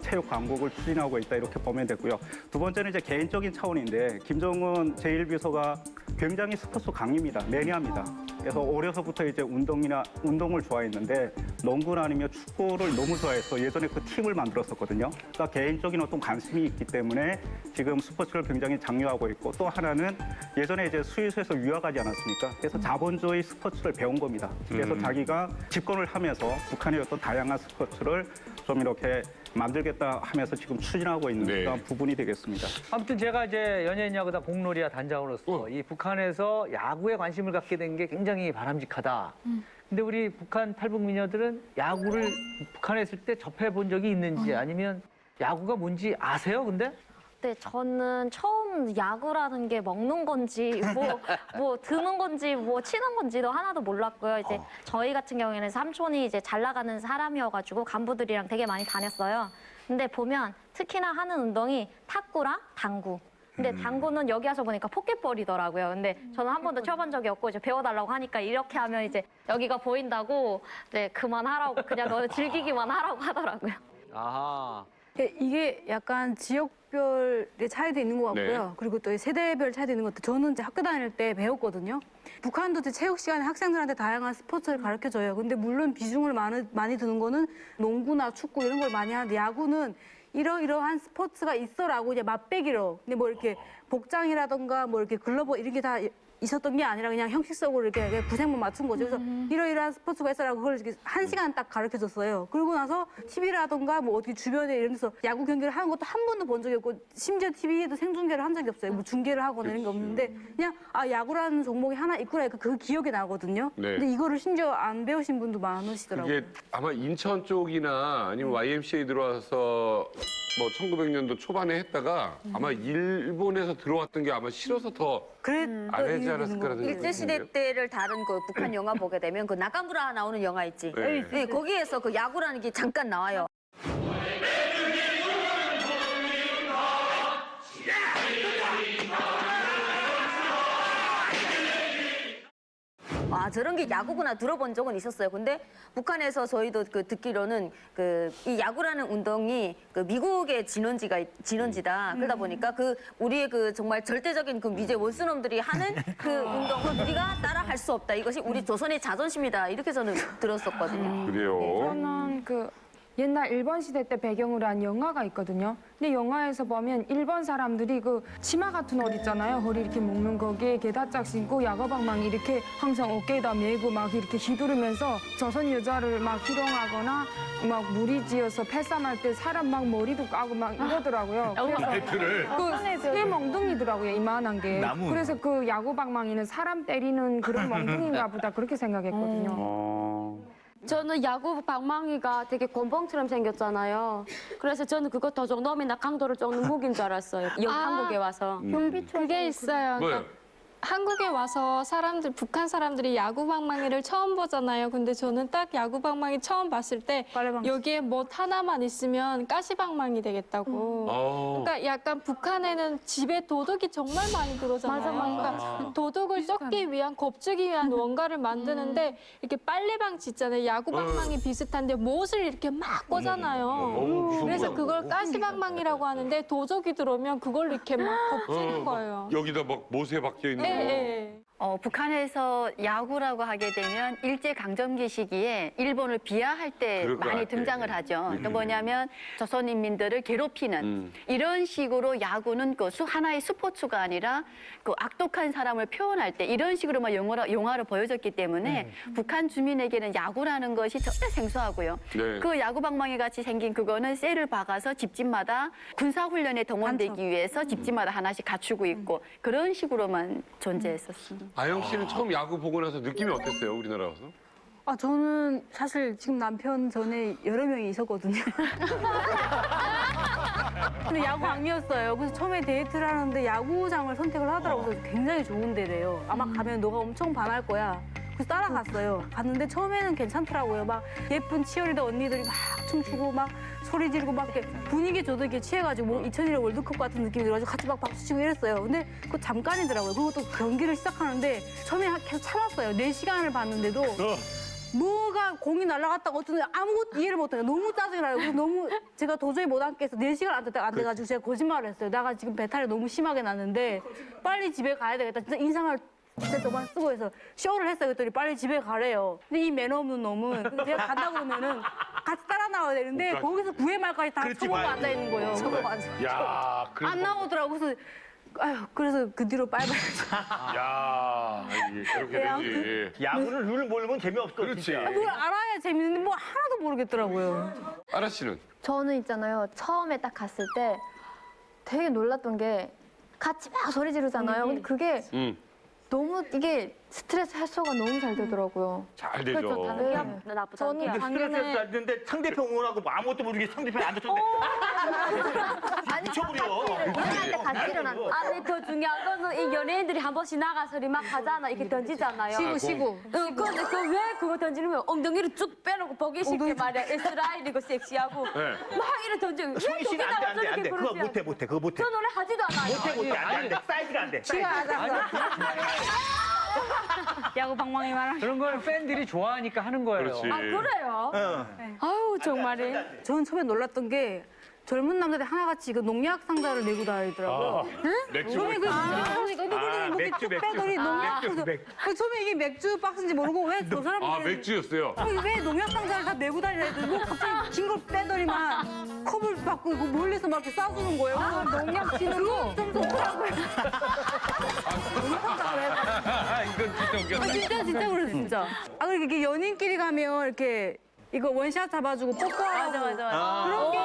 S7: 체육 강국을 추진하고 있다 이렇게 보면 되고요. 두 번째는 이제 개인적인 차원인데 김정은 제1비서가 굉장히 스포츠 강입니다. 매니아입니다. 그래서 어려서부터 이제 운동을 좋아했는데 농구나 아니면 축구를 너무 좋아해서 예전에 그 팀을 만들었었거든요. 그러니까 개인적인 어떤 관심이 있기 때문에 지금 스포츠를 굉장히 장려하고 있고 또 하나는 예전에 이제 스위스에서 유학하지 않았습니까? 그래서 자본주의 스포츠를 배운 겁니다. 그래서 자기가 집권을 하면서 북한의 어떤 다양한 스포츠를 좀 이렇게 만들겠다 하면서 지금 추진하고 있는 그런 부분이 되겠습니다.
S5: 아무튼 제가 이제 연예인 야구단 공놀이와 단장으로서 이 북한에서 야구에 관심을 갖게 된 게 굉장히 바람직하다. 근데 우리 북한 탈북 미녀들은 야구를 북한에 있을 때 접해 본 적이 있는지 아니면 야구가 뭔지 아세요, 근데?
S16: 네, 저는 처음 야구라는 게 먹는 건지 뭐 드는 건지 뭐 치는 건지도 하나도 몰랐고요. 이제 저희 같은 경우에는 삼촌이 이제 잘 나가는 사람이어가지고 간부들이랑 되게 많이 다녔어요. 근데 보면 특히나 하는 운동이 탁구랑 당구. 근데 당구는 여기 와서 보니까 포켓볼이더라고요. 근데 저는 한 번도 쳐본 적이 없고 이제 배워달라고 하니까 이렇게 하면 이제 여기가 보인다고 이제 그만하라고 그냥 너는 즐기기만 하라고 하더라고요.
S5: 아하.
S15: 이게 약간 지역별의 차이도 있는 것 같고요.
S2: 네.
S15: 그리고 또 세대별 차이도 있는 것 같아요. 저는 이제 학교 다닐 때 배웠거든요. 북한도 이제 체육 시간에 학생들한테 다양한 스포츠를 가르쳐줘요. 근데 물론 비중을 많이 두는 거는 농구나 축구 이런 걸 많이 하는데 야구는 이러이러한 스포츠가 있어라고 이제 맛배기로. 근데 뭐 이렇게 복장이라던가 뭐 이렇게 글러브 이런 게 다 있었던 게 아니라 그냥 형식적으로 이렇게 구색만 맞춘 거죠. 그래서 이러이러한 스포츠가 있어라고 그걸 이렇게 1시간 딱 가르쳐줬어요. 그러고 나서 TV라던가 뭐 어떻게 주변에 이런 데서 야구 경기를 하는 것도 한 번도 본 적이 없고 심지어 TV에도 생중계를 한 적이 없어요. 뭐 중계를 하거나 이런 게 없는데 그냥 야구라는 종목이 하나 있구나 그 기억이 나거든요.
S2: 네.
S15: 근데 이거를 심지어 안 배우신 분도 많으시더라고요.
S2: 이게 아마 인천 쪽이나 아니면 YMCA 들어와서 뭐 1900년도 초반에 했다가 아마 일본에서 들어왔던 게 아마 싫어서 더 안 하지 않았을까라는
S14: 일제시대 때를 다룬 그 북한 영화 보게 되면 그 나카무라 나오는 영화 있지. 네, 거기에서 그 야구라는 게 잠깐 나와요. 아, 저런 게 야구구나 들어본 적은 있었어요. 근데 북한에서 저희도 그 듣기로는 그 이 야구라는 운동이 그 미국의 진원지다. 그러다 보니까 그 우리의 그 정말 절대적인 그 미제 원수놈들이 하는 그 운동을 우리가 따라할 수 없다. 이것이 우리 조선의 자존심이다. 이렇게 저는 들었었거든요.
S2: 그래요.
S6: 저는 그 옛날 일본 시대 때 배경으로 한 영화가 있거든요. 근데 영화에서 보면 일본 사람들이 그 치마 같은 옷 있잖아요. 허리 이렇게 묶는 거기에 게다짝 신고 야거방망이 이렇게 항상 어깨에다 메고 막 이렇게 휘두르면서 조선 여자를 막 희롱하거나 막 무리지어서 패싸움할 때 사람 막 머리도 까고 막 이러더라고요.
S11: 나이트를.
S6: 그새 멍둥이더라고요. 이만한 게.
S3: 나무.
S6: 그래서 그 야구방망이는 사람 때리는 그런 멍둥이인가 보다 그렇게 생각했거든요.
S9: 저는 야구 방망이가 되게 곤봉처럼 생겼잖아요. 그래서 저는 그거 더 정도면 강도를 쫓는 무기인 줄 알았어요. 한국에 와서.
S20: 그게 있어요.
S2: 뭐요?
S20: 한국에 와서 북한 사람들이 야구 방망이를 처음 보잖아요. 근데 저는 딱 야구 방망이 처음 봤을 때 여기에 못 하나만 있으면 가시 방망이 되겠다고. 그러니까 약간 북한에는 집에 도둑이 정말 많이 들어오잖아요. 그러니까 도둑을 쫓기 위한 겁주기 위한 뭔가를 만드는데 이렇게 빨래방치 있잖아요. 야구 방망이 비슷한데 못을 이렇게 막 꽂잖아요. 그래서 그걸 가시 방망이라고 하는데 도둑이 들어오면 그걸로 이렇게 막 겁주는 거예요.
S2: 여기다 막 못에 박혀 있는 거.
S22: 북한에서 야구라고 하게 되면 일제강점기 시기에 일본을 비하할 때
S2: 그럴 것
S22: 많이
S2: 같아.
S22: 등장을 하죠. 그러니까 뭐냐면 조선인민들을 괴롭히는 이런 식으로 야구는 그 하나의 스포츠가 아니라 그 악독한 사람을 표현할 때 이런 식으로만 영화로 보여졌기 때문에 북한 주민에게는 야구라는 것이 전혀 생소하고요.
S2: 네.
S22: 그 야구방망이 같이 생긴 그거는 쇠를 박아서 집집마다 군사훈련에 동원되기 위해서 집집마다 하나씩 갖추고 있고 그런 식으로만 존재했었습니다.
S2: 아영 씨는 처음 야구 보고 나서 느낌이 어땠어요? 우리나라 와서?
S15: 저는 사실 지금 남편 전에 여러 명이 있었거든요. 근데 야구왕이었어요. 그래서 처음에 데이트를 하는데 야구장을 선택을 하더라고요. 그래서 굉장히 좋은 데래요. 아마 가면 너가 엄청 반할 거야. 그래서 따라갔어요. 갔는데 처음에는 괜찮더라고요. 막 예쁜 치어리더 언니들이 막 춤추고 막 소리 지르고 막 이렇게 분위기 저도 이렇게 취해가지고 뭐 2001년 월드컵 같은 느낌이 들어가지고 같이 막 박수치고 이랬어요. 근데 그거 잠깐이더라고요. 그리고 또 경기를 시작하는데 처음에 계속 참았어요. 4시간을 봤는데도 뭐가 공이 날아갔다고 어쩌는 아무것도 이해를 못해요. 너무 짜증이 나요. 그래서 너무 제가 도저히 못 앉겠어. 4시간 안 돼가지고 제가 거짓말을 했어요. 내가 지금 배탈이 너무 심하게 났는데 빨리 집에 가야 되겠다. 진짜 인상을 진짜 저만 쓰고 해서 쇼를 했어요. 그랬더니 빨리 집에 가래요. 근데 이 매너 없는 놈은 근데 제가 간다 그러면은 같이 따라 나와야 되는데 거기서 9회 말까지 다 쳐보고 앉아 있는 거예요.
S11: 야,
S15: 안 나오더라고. 그래서 아유, 그래서 그 뒤로 빨리.
S11: 야,
S2: 이렇게 되지.
S3: 야구를 룰을 모르면 재미없어.
S11: 그렇지.
S3: 진짜.
S15: 뭘 알아야 재밌는데 뭐 하나도 모르겠더라고요.
S2: 아라 씨는?
S20: 저는 있잖아요. 처음에 딱 갔을 때 되게 놀랐던 게 같이 막 소리 지르잖아요. 근데 그게 너무 이게 스트레스 해소가 너무 잘 되더라고요.
S2: 잘 되죠.
S20: 저는
S3: 근데
S20: 작년에
S3: 스트레스 받는데 상대편 응원하고 뭐 아무것도 모르게 상대편이 앉았는데 미쳐버려.
S20: 일어날 때 같이 일어난
S9: 아니 더 중요한 거는 이 연예인들이 한 번씩 나가서 막 하잖아. 이렇게 던지잖아요.
S15: 쉬고.
S9: 응, 근데 왜 그거 던지는 거야? 엉덩이를 쭉 빼놓고 보기 쉽게 말이야. 스타일이고 섹시하고
S2: 네.
S9: 막 이래 던지고.
S3: 송이 씨는 안 돼. 그거 못해. 그거 못해.
S9: 저 노래 하지도 않아요.
S3: 못해. 안 돼. 사이즈가 안 돼.
S15: 야구 방망이 말아.
S5: 그런 걸 팬들이 좋아하니까 하는 거예요.
S2: 그렇지.
S9: 아 그래요? 아유 정말이.
S15: 저는 처음에 놀랐던 게 젊은 남자들이 하나같이 그 농약 상자를 메고 다니더라고요.
S2: 맥주.
S15: 처음에 그
S3: 맥주.
S15: 빼더니 농약
S3: 맥주.
S15: 처음에 이게 맥주 박스인지 모르고 왜 저 사람들이
S2: 아, 맥주였어요.
S15: 왜 농약 상자를 다 메고 다니라 했더니 뭐 갑자기 긴 걸 빼더니만 컵을 받고 이거 멀리서 막 이렇게 쏴주는 거예요. 농약 치는 거 좀 좋더라고요.
S2: 이건 진짜 웃겼다.
S15: 진짜 그래 진짜. 아 그리고 이게 연인끼리 가면 이렇게 이거 원샷 잡아주고 뽀뽀하고 그런 게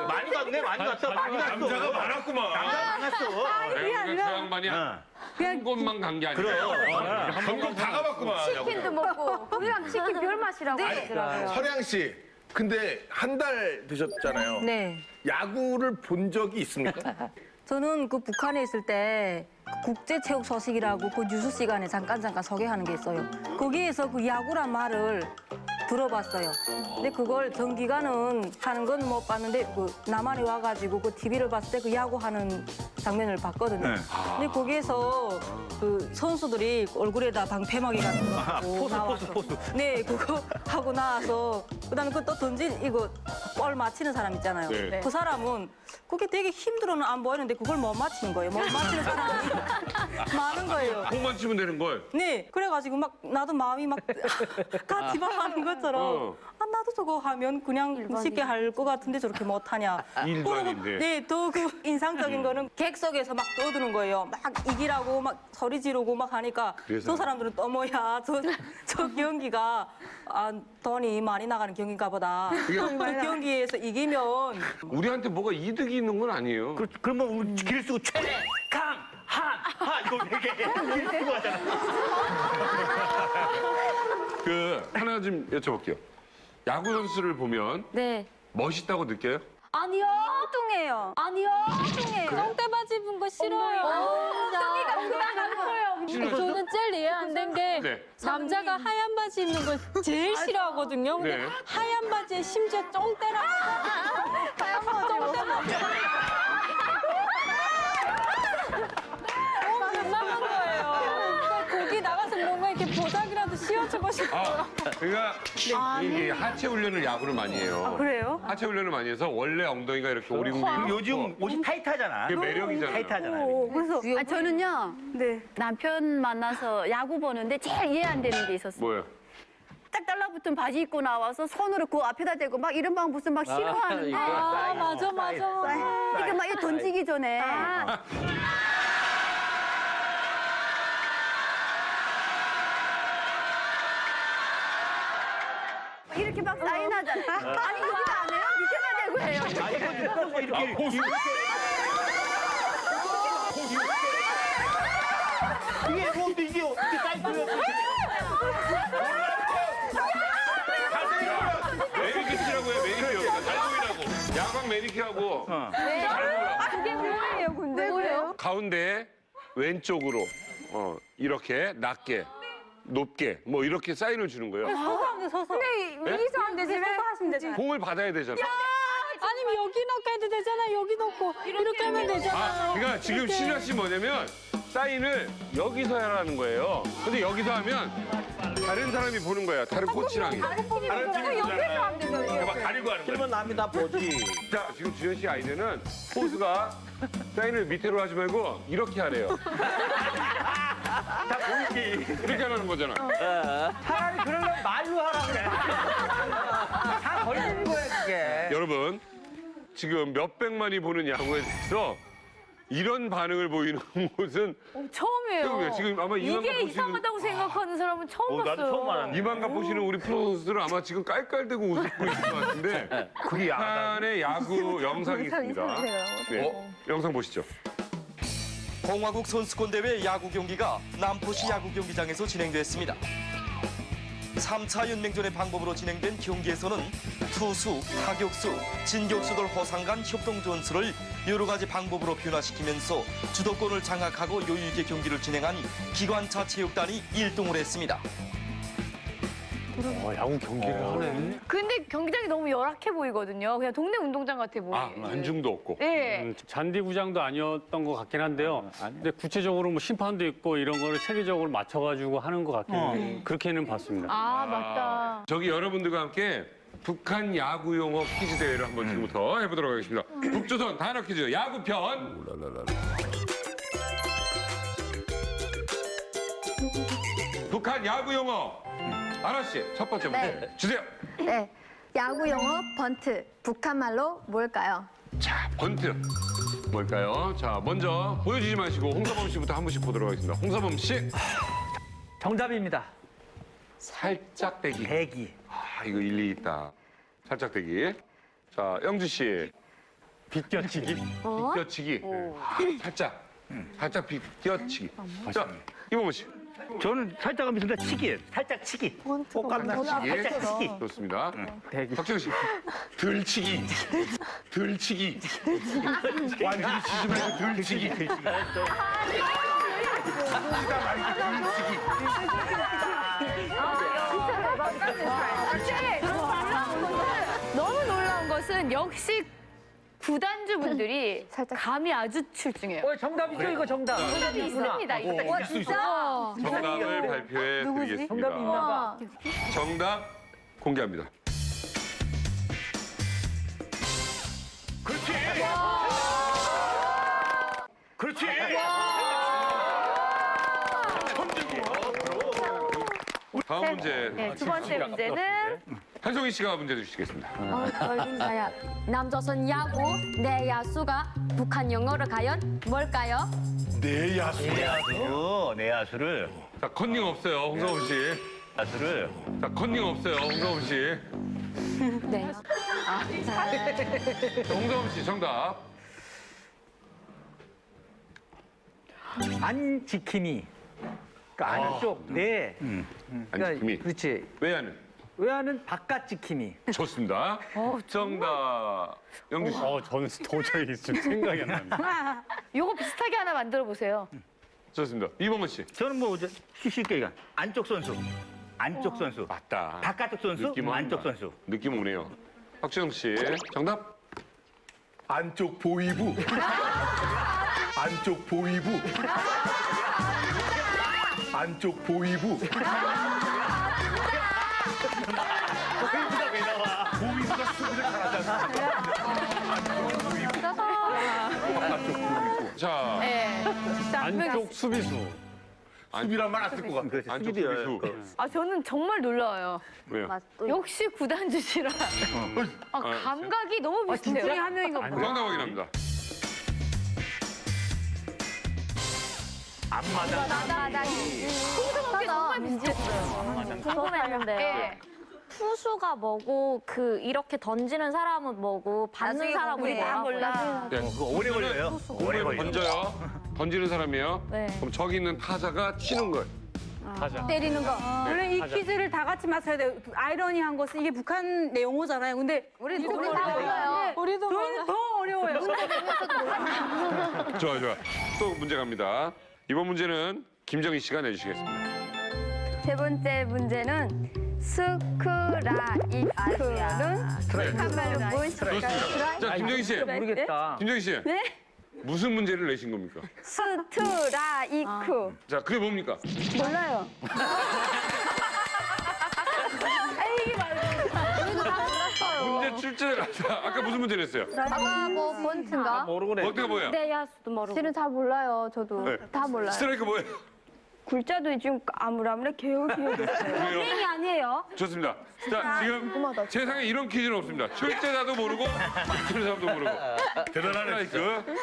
S3: 많이 갔네. 많이 갔어.
S11: 남자가 많았구만.
S3: 남자가 많았어.
S15: 그게
S2: 그
S15: 아니라
S2: 양반이 한 곳만 간 게 아니라.
S11: 전국 다 가봤구만.
S9: 치킨도 먹고 우리랑 치킨 별 맛이라고 하더라고요.
S11: 서량 씨, 근데 한 달 되셨잖아요.
S15: 네.
S11: 야구를 본 적이 있습니까?
S12: 저는 그 북한에 있을 때 국제체육서식이라고 그 뉴스 시간에 잠깐 소개하는 게 있어요. 거기에서 그 야구란 말을 들어봤어요. 근데 그걸 정기간은 하는 건 못 봤는데 그 남한에 와가지고 그 TV를 봤을 때 그 야구하는 장면을 봤거든요. 근데 거기에서 그 선수들이 얼굴에다 방패막이 같은 거 하고 나와서 네, 그거 하고 나와서 그다음에 그 또 던진 이거 볼 맞히는 사람 있잖아요.
S2: 네.
S12: 그 사람은 그게 되게 힘들어는 안 보이는데 그걸 못 맞히는 거예요. 못 맞히는 사람이 많은 거예요.
S2: 공만 치면 되는 걸.
S12: 네, 그래가지고 막 나도 마음이 막 같이 하는 것처럼 아, 나도 저거 하면 그냥 쉽게 할 것 같은데 저렇게 못하냐.
S2: 일반인데.
S12: 네, 또 그 인상적인 거는 객석에서 막 떠드는 거예요. 막 이기라고 막 소리 지르고 막 하니까
S2: 그래서?
S12: 저 사람들은 또 뭐야 저 경기가 돈이 많이 나가는 경기인가 보다. 그 경기에서 이기면
S2: 우리한테 뭐가 이득이 있는 건 아니에요.
S3: 그러면 우리 길 쓰고 최대 한 이거 되게 길 쓰고 하잖아.
S2: 그 하나 좀 여쭤볼게요. 야구 선수를 보면
S9: 네.
S2: 멋있다고 느껴요?
S9: 아니요.
S12: 뚱뚱해요.
S9: 아니요. 똥대바지 입은 거 싫어요. 똥이가 그냥 거예요.
S20: 저는 제일 이해 안 된 게
S2: 네.
S20: 남자가 하얀 바지 입는 걸 제일 싫어하거든요. 근데
S2: 네.
S20: 하얀 바지에 심지어 쫑대라고 하얀 바지 민망한 거예요. 거기 나가서 뭔가 이렇게 보자기라도 씌워주고 싶어요.
S2: 그러니까 이게 하체 훈련을 야구를 많이 해요.
S12: 그래요?
S2: 하체 훈련을 많이 해서 원래 엉덩이가 이렇게 오리궁이
S3: 요즘 옷이 타이트하잖아.
S2: 그게 매력이잖아요.
S3: 타이트하잖아요.
S12: 그래서
S22: 저는요
S12: 네.
S22: 남편 만나서 야구 보는데 제일 이해 안 되는 게 있었어요.
S2: 뭐예요?
S22: 딱 달라붙은 바지 입고 나와서 손으로 그 앞에다 대고 막 이런 방 무슨 막 싫어하는데
S20: 맞아.
S22: 이렇게 막 이렇게 던지기 전에 이렇게 막 사인하잖아. 아니 여기도 안 해요? 밑에다 대고 해요.
S3: 이렇게 이게 뭔데 이게 어떻게 사이즈를
S2: 매니큐라고 해요. 매니큐. 잘 보이라고. 야광 매니큐하고.
S12: 그게 뭐예요, 근데? 뭐예요?
S2: 가운데 왼쪽으로 이렇게 낮게 높게 뭐 이렇게 사인을 주는 거예요.
S12: 서서 하면 돼, 서서. 근데 여기서 안 되지. 서서 하시면 되잖아요.
S2: 공을 받아야 되잖아.
S20: 아니면 여기 넣고 해도 되잖아. 여기 넣고 이렇게 하면 되잖아.
S2: 그러니까 지금 신하 씨 뭐냐면 사인을 여기서 하라는 거예요. 근데 여기서 하면 다른 사람이 보는 거야. 다른 코치랑이.
S11: 다른 팀이
S14: 옆에서 하면 되잖아요.
S11: 막 가리고 하는 거야.
S19: 그러면 남이 다 보지.
S2: 자, 지금 주현 씨 아이디어는 포수가 사인을 밑으로 하지 말고 이렇게 하래요.
S3: 다 보이지.
S2: 이렇게 하는 거잖아.
S5: 차라리 그러려면 말로 하라 그래. 다 걸리는 거야, 그게.
S2: 여러분, 지금 몇백만이 보는 야구에 대해서 이런 반응을 보이는 곳은
S1: 처음이에요.
S2: 처음이에요. 지금 아마 이만갑
S1: 이게
S2: 보시는-
S1: 이상하다고 생각하는 사람은 처음 봤어요.
S2: 이만갑 보시는 우리 프로 선수들은 아마 지금 깔깔대고 웃고 있을 것 같은데 북한의 야구 영상이 있습니다. 네, 영상 보시죠.
S8: 공화국 선수권 대회 야구 경기가 남포시 야구 경기장에서 진행됐습니다. 3차 연맹전의 방법으로 진행된 경기에서는 투수, 타격수, 진격수들 허상 간 협동 전술을 여러 가지 방법으로 변화시키면서 주도권을 장악하고 여유 있게 경기를 진행한 기관차 체육단이 1등을 했습니다.
S4: 야구 경기를 하네.
S1: 근데 경기장이 너무 열악해 보이거든요. 그냥 동네 운동장 같아 보이고.
S2: 아, 안중도 없고.
S1: 네.
S4: 잔디구장도 아니었던 것 같긴 한데요. 근데 구체적으로 뭐 심판도 있고 이런 거를 체계적으로 맞춰가지고 하는 것 같긴 해요. 그렇게는 봤습니다.
S1: 아, 맞다.
S2: 저기 여러분들과 함께 북한 야구 용어 퀴즈 대회를 한번 지금부터 해보도록 하겠습니다. 북조선 단어 퀴즈 야구편. 북한 야구 용어. 아라 씨, 첫 번째 문제 주세요.
S14: 네. 야구 용어 번트. 북한 말로 뭘까요?
S2: 자, 번트. 뭘까요? 자, 먼저 보여주지 마시고 홍서범 씨부터 한 분씩 보도록 하겠습니다. 홍서범 씨.
S5: 정답입니다.
S2: 살짝 대기.
S3: 대기.
S2: 아, 이거 일리 있다. 살짝 대기. 자, 영주 씨.
S4: 비껴치기.
S2: 비껴치기. 아, 살짝. 살짝 비껴치기. 자, 이범호 씨.
S3: 저는 살짝 하면서 치기. 살짝 치기. 꽃감나 살짝 치기.
S2: 좋습니다. 박재훈 씨. 들치기. 들치기. 완전히 치지 말고 들치기.
S1: 너무 놀라운 것은 역시 구단주 분들이 감이 아주 출중해요.
S5: 정답이죠, 이거 정답.
S1: 정답이 있습니다.
S2: 있을 수 있어. 정답을 발표해 드리겠습니다.
S5: 정답이 있나 봐.
S2: 정답 공개합니다.
S11: 그렇지. 그렇지.
S2: 다음 문제.
S1: 네, 두 번째 문제는
S2: 한송이 씨가 문제 주시겠습니다.
S9: 걸린다야. 남조선 야구 내 야수가 북한 영어로 가연 뭘까요?
S11: 내야수.
S3: 내야수를.
S2: 자, 컨닝 없어요, 홍서범 씨.
S3: 야수를.
S2: 자, 컨닝 없어요, 홍서범 씨.
S9: 네.
S2: 홍서범 씨 정답.
S5: 안 지킴이. 그러니까 안쪽, 네.
S2: 안지킴이.
S5: 그렇지.
S2: 외야는?
S5: 외야는 바깥 지킴이.
S2: 좋습니다. 정답. 영주 씨.
S4: 저는 도저히 지금 생각이 안 납니다.
S1: 요거 비슷하게 하나 만들어 보세요.
S2: 좋습니다. 이범호 씨.
S3: 저는 뭐 쉽게 얘기한 안쪽 선수. 안쪽 선수.
S2: 맞다.
S3: 바깥쪽 선수.
S2: 느낌
S3: 안쪽
S2: 온다.
S3: 선수.
S2: 느낌 오네요. 박주영 씨. 정답.
S11: 안쪽 보이부. 안쪽 보이부. 안쪽 보이부.
S3: 보이부가 왜 나와?
S11: 보이부가 수비를 잘하잖아. 안쪽 보이부.
S2: 자,
S1: 네.
S4: 안쪽 수비수.
S11: 수비란 말 안 쓸 것 같아.
S2: 안쪽 수비수.
S1: 아, 저는 정말 놀라워요.
S2: 왜요?
S1: 역시 구단주시라. 감각이 너무 비슷해요.
S6: 둘 중에 한 명인가 보다.
S2: 정답 확인합니다.
S1: 홍서범 씨 정말 비슷했어요.
S16: 궁금했는데
S1: 네.
S16: 투수가 뭐고 그 이렇게 던지는 사람은 뭐고 받는
S1: 나중에
S16: 사람은
S1: 우리 다
S16: 뭐라고요?
S1: 몰라.
S2: 네.
S3: 그거 오래 걸려요. 오래 걸려.
S2: 던져요. 던지는 사람이에요.
S16: 네.
S2: 그럼 저기 있는 타자가 치는 거예요.
S4: 타자.
S6: 때리는 거.
S15: 원래 이 퀴즈를 다 같이 맞춰야 돼요. 아이러니한 것은 이게 북한 내 용어잖아요. 근데
S1: 우리
S15: 이거
S1: 다 몰라요.
S15: 우리도 저희는 더 어려워요.
S2: 좋아, 좋아. 또 문제 갑니다. 이번 문제는 김정희 씨가 내주시겠습니다.
S21: 세 번째 문제는 스크라이크는 북한 말로 무엇일까요?
S2: 자, 김정희 씨.
S5: 모르겠다.
S2: 김정희 씨.
S21: 네?
S2: 무슨 문제를 내신 겁니까?
S21: 스트라이크.
S2: 자, 그게 뭡니까?
S21: 몰라요.
S2: 이번에 출제자가 아까 무슨 문제 냈어요?
S20: 아까 뭐 번트인가?
S2: 모르고네. 번트가 뭐예요?
S20: 네, 야수도 모르고. 실은 잘 몰라요, 저도.
S2: 네.
S20: 다 몰라요.
S2: 스트라이크 뭐예요?
S21: 글자도 지금 아무래도 개우기어졌어요.
S2: 그래요?
S20: 땡이 아니에요.
S2: 좋습니다. 자, 지금 세상에 이런 퀴즈는 없습니다. 출제자도 모르고 맞추는 사람도 모르고.
S11: 대단하네.
S2: 스트라이크.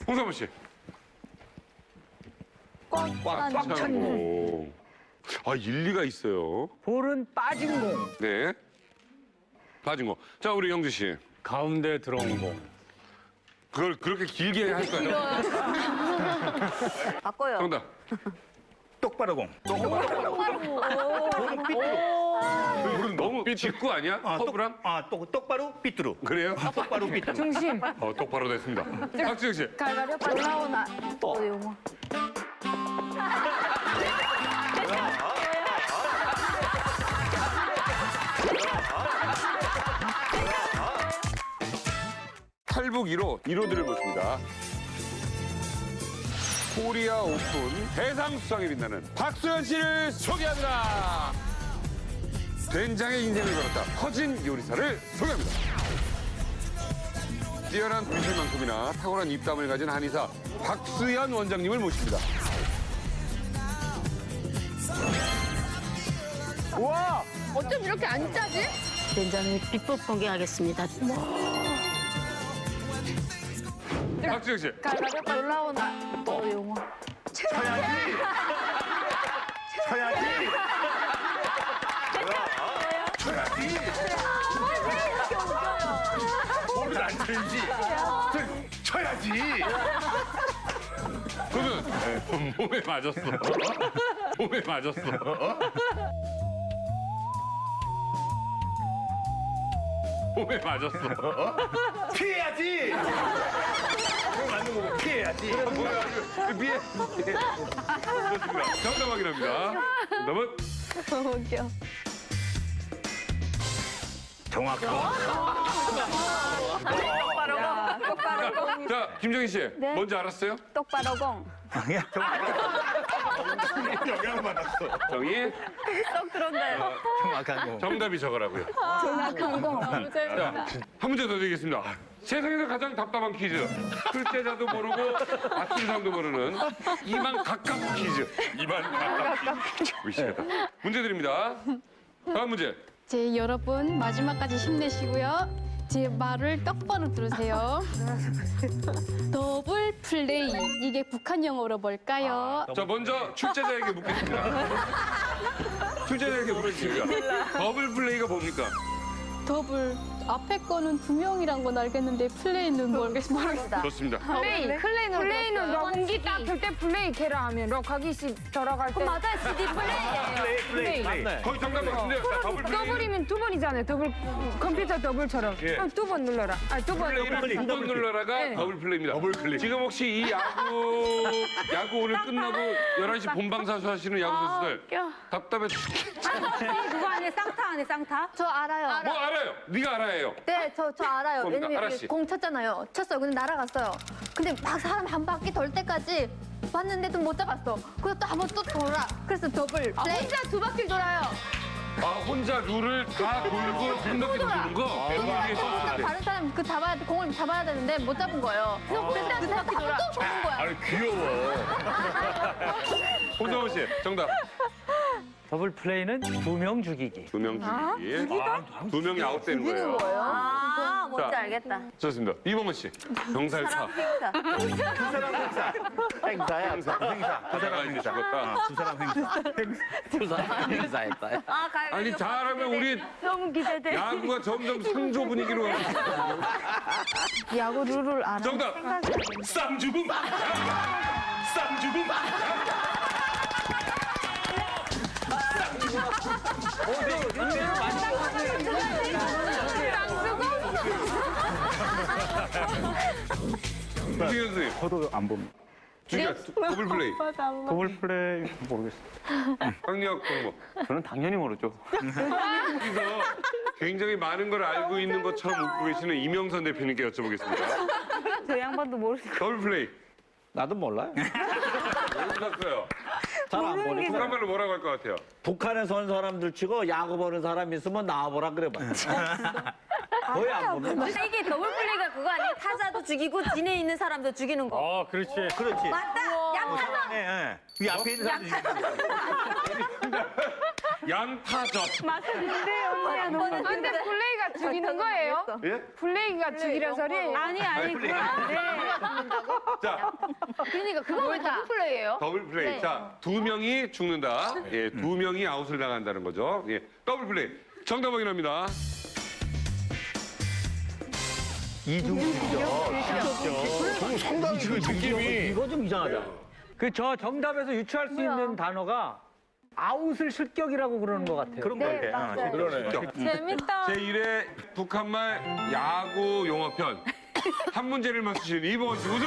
S2: 홍사모 씨. 꽉 찬 공. 아, 일리가 있어요.
S5: 볼은 빠진 공.
S2: 네. 빠진 거. 자, 우리 영주 씨.
S4: 가운데 들어온 공.
S2: 그걸 그렇게 길게 할까요?
S12: 바꿔요.
S2: 정답.
S3: 똑바로 공.
S2: 그건 너무 직구 아니야? 허브랑?
S3: 똑바로 삐뚤어.
S2: 그래요?
S3: 똑바로 삐뚤어.
S6: 중심.
S2: 똑바로 됐습니다. 박지영 씨.
S20: 갈갈이 올라오나. 영어.
S2: 탈북 1호들을 모십니다. 코리아 오픈 대상 수상에 빛나는 박수현 씨를 소개합니다. 된장의 인생을 걸었다 터진 요리사를 소개합니다. 뛰어난 분실만큼이나 탁월한 입담을 가진 한의사 박수현 원장님을 모십니다.
S3: 와!
S20: 어쩜 이렇게 안 짜지?
S10: 된장의 비법 공개하겠습니다.
S2: 박지영 씨.
S20: 갈갈이 올라오나. 영어.
S3: 쳐야지. 볼을 안 쳐야지. 쳐야지.
S2: 그러면 몸에 맞았어. 몸에 맞았어. 몸에 맞았어.
S11: 피해야지. 맞는 거고 피해야지.
S2: 미안. 좋습니다. 정답 확인합니다. 정답은
S20: 너무 웃겨.
S3: 정확하고.
S21: 똑바로 공.
S2: 자, 김정희 씨.
S21: 네.
S2: 뭔지 알았어요?
S21: 똑바로 공.
S11: 영향을 받았어.
S2: 정희.
S21: 쏙 들었네.
S3: 정확한 공.
S2: 정답이 저거라고요.
S21: 정확한 공.
S2: 자, 한 문제 더 드리겠습니다. 세상에서 가장 답답한 퀴즈. 출제자도 모르고 맞춘 사람도 모르는 이만 가깝 퀴즈. 이만 가깝 퀴즈. 위시하다. 문제 드립니다. 다음 문제.
S20: 제 여러분 마지막까지 힘내시고요. 제 말을 똑바로 들으세요. 더블 플레이. 이게 북한 영어로 뭘까요?
S2: 자, 먼저 출제자에게 묻겠습니다. 출제자에게 묻겠습니다. 더블 플레이가 뭡니까?
S20: 더블. 앞에 거는 두 명이란 건 알겠는데 플레이는 모르겠습니다.
S2: 좋습니다.
S6: 플레이는 럭기 딱 그때 플레이 캐라 하면 럭하기씩 돌아갈 때.
S20: 맞아요. CD 플레이예요.
S6: 플레이.
S2: 거의 정답 같은데요. 자, 더블 플레이.
S6: 더블이면 두 번이잖아요. 더블 컴퓨터 더블처럼.
S2: 예.
S6: 그럼 두 번 눌러라. 두 번.
S2: 플레이를 두 번 눌러라가
S6: 네.
S2: 더블 플레이입니다. 더블 플레이. 지금 혹시 이 야구 오늘 끝나고 11시 본방사수 하시는 야구 선수들 답답해 죽겠죠?
S15: 그거 아니에요? 쌍타 아니에요? 쌍타?
S20: 저 알아요.
S2: 뭐 알아요? 네가 알아요.
S20: 네, 저 알아요.
S2: 뭡니까?
S20: 왜냐면
S2: 알았지?
S20: 공 쳤잖아요. 쳤어요. 근데 날아갔어요. 근데 막 사람 한 바퀴 돌 때까지 봤는데도 못 잡았어. 그래서 또 한 번 또 돌아. 그래서 더블 플레이. 혼자 두 바퀴 돌아요.
S2: 아, 혼자 룰을 다 돌고 한 바퀴 도는 거? 배우 위에 썼을 때.
S20: 다른 사람 공을 잡아야 되는데 못 잡은 거예요. 그래서 그때 두 바퀴 돌아. 또 도는 거야.
S11: 아니 귀여워.
S2: 홍정호 씨, 정답.
S5: 더블 플레이는 두 명 죽이기.
S2: 두 명 죽이기. 두 명이 아웃되는 거예요.
S12: 아, 뭔지
S2: 자.
S12: 알겠다.
S2: 좋습니다. 이범원 씨, 병살타.
S12: 행사.
S3: 두 사람 행사. 행사야. 행사. 두 사람
S2: 이제
S3: 행사.
S2: 죽었다.
S3: 두 사람 행사.
S19: 두 사람 행사했다.
S12: 아, 갈비.
S2: 아니, 잘하면 우리
S21: 너무 기대돼.
S2: 야구가 점점 상조 분위기로 가고 있어.
S20: 야구 룰을 알아.
S2: 정답.
S11: 쌈주금. 쌈주금.
S2: 주기현 선생님,
S7: 저도 안 봅니다.
S2: 주기현 더블 플레이.
S7: 더블 플레이 모르겠어요.
S2: 강력 동무.
S17: 저는 당연히 모르죠.
S2: 여기서 굉장히 많은 걸 알고 있는 것처럼 웃고 계시는 이명선 대표님께 여쭤보겠습니다.
S12: 저 양반도 모르겠어요.
S2: 더블 플레이.
S19: 나도 몰라요.
S2: 모르셨어요.
S19: 잘 안 보니까.
S2: 북한말로 뭐라고 할 것 같아요?
S19: 북한에서 온 사람들 치고 야구 보는 사람 있으면 나와보라 그래봐. 거의 안 보는 거야.
S14: 이게 더블 플레이가 그거 아니에요? 타자도 죽이고 진에 있는 사람도 죽이는 거.
S4: 어, 그렇지.
S3: 그렇지.
S14: 맞다. 양타자.
S3: 네, 이 앞에 있는 사람들.
S2: 양타전.
S6: 맞는데 근데 블레이가 죽이는 거예요?
S2: 예?
S6: 블레이가 죽이려 소리?
S15: 아니 그건 안 돼.
S2: 자,
S1: 그러니까 그거 왜 더블 플레이예요?
S2: 더블 플레이. 자, 2명이 죽는다. 예, 2명이 아웃을 당한다는 거죠. 예, 더블 플레이. 정답 확인합니다.
S3: 이중식이죠.
S11: 상당히 그 느낌이
S5: 이거 좀 이상하다. 그 저 정답에서 유추할 수 있는 단어가 아웃을 실격이라고 그러는 것 같아요.
S3: 그런 거 같아.
S11: 그러네.
S6: 재밌다.
S2: 제1회 북한말 야구 용어편. 한 문제를 맞추신 이봉원 씨 우승!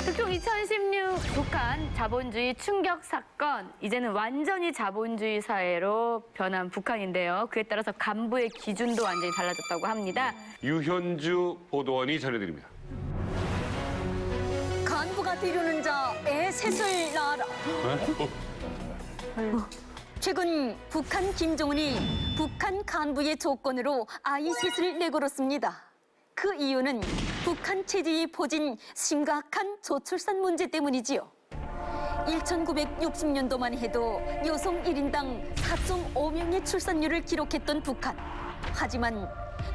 S1: 특종 2016 북한 자본주의 충격 사건. 이제는 완전히 자본주의 사회로 변한 북한인데요. 그에 따라서 간부의 기준도 완전히 달라졌다고 합니다.
S2: 유현주 보도원이 전해드립니다.
S22: 간부가 되려는 자 애셋을 낳아라. 최근 북한 김정은이 북한 간부의 조건으로 아이 셋을 내걸었습니다. 그 이유는 북한 체제에 퍼진 심각한 저출산 문제 때문이지요. 1960년도만 해도 여성 1인당 4.5명의 출산율을 기록했던 북한. 하지만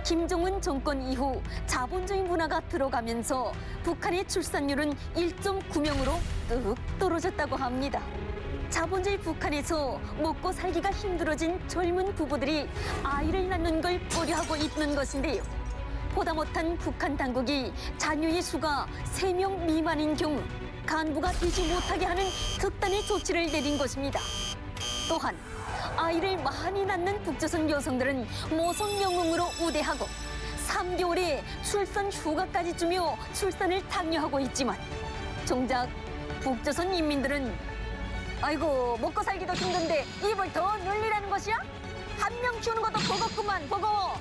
S22: 김정은 정권 이후 자본주의 문화가 들어가면서 북한의 출산율은 1.9명으로 뚝 떨어졌다고 합니다. 자본주의 북한에서 먹고 살기가 힘들어진 젊은 부부들이 아이를 낳는 걸 고려하고 있는 것인데요. 보다 못한 북한 당국이 자녀의 수가 3명 미만인 경우 간부가 되지 못하게 하는 극단의 조치를 내린 것입니다. 또한 아이를 많이 낳는 북조선 여성들은 모성 영웅으로 우대하고 3개월의 출산 휴가까지 주며 출산을 장려하고 있지만 정작 북조선 인민들은 아이고 먹고 살기도 힘든데 입을 더 늘리라는 것이야? 한 명 키우는 것도 버겁구만 버거워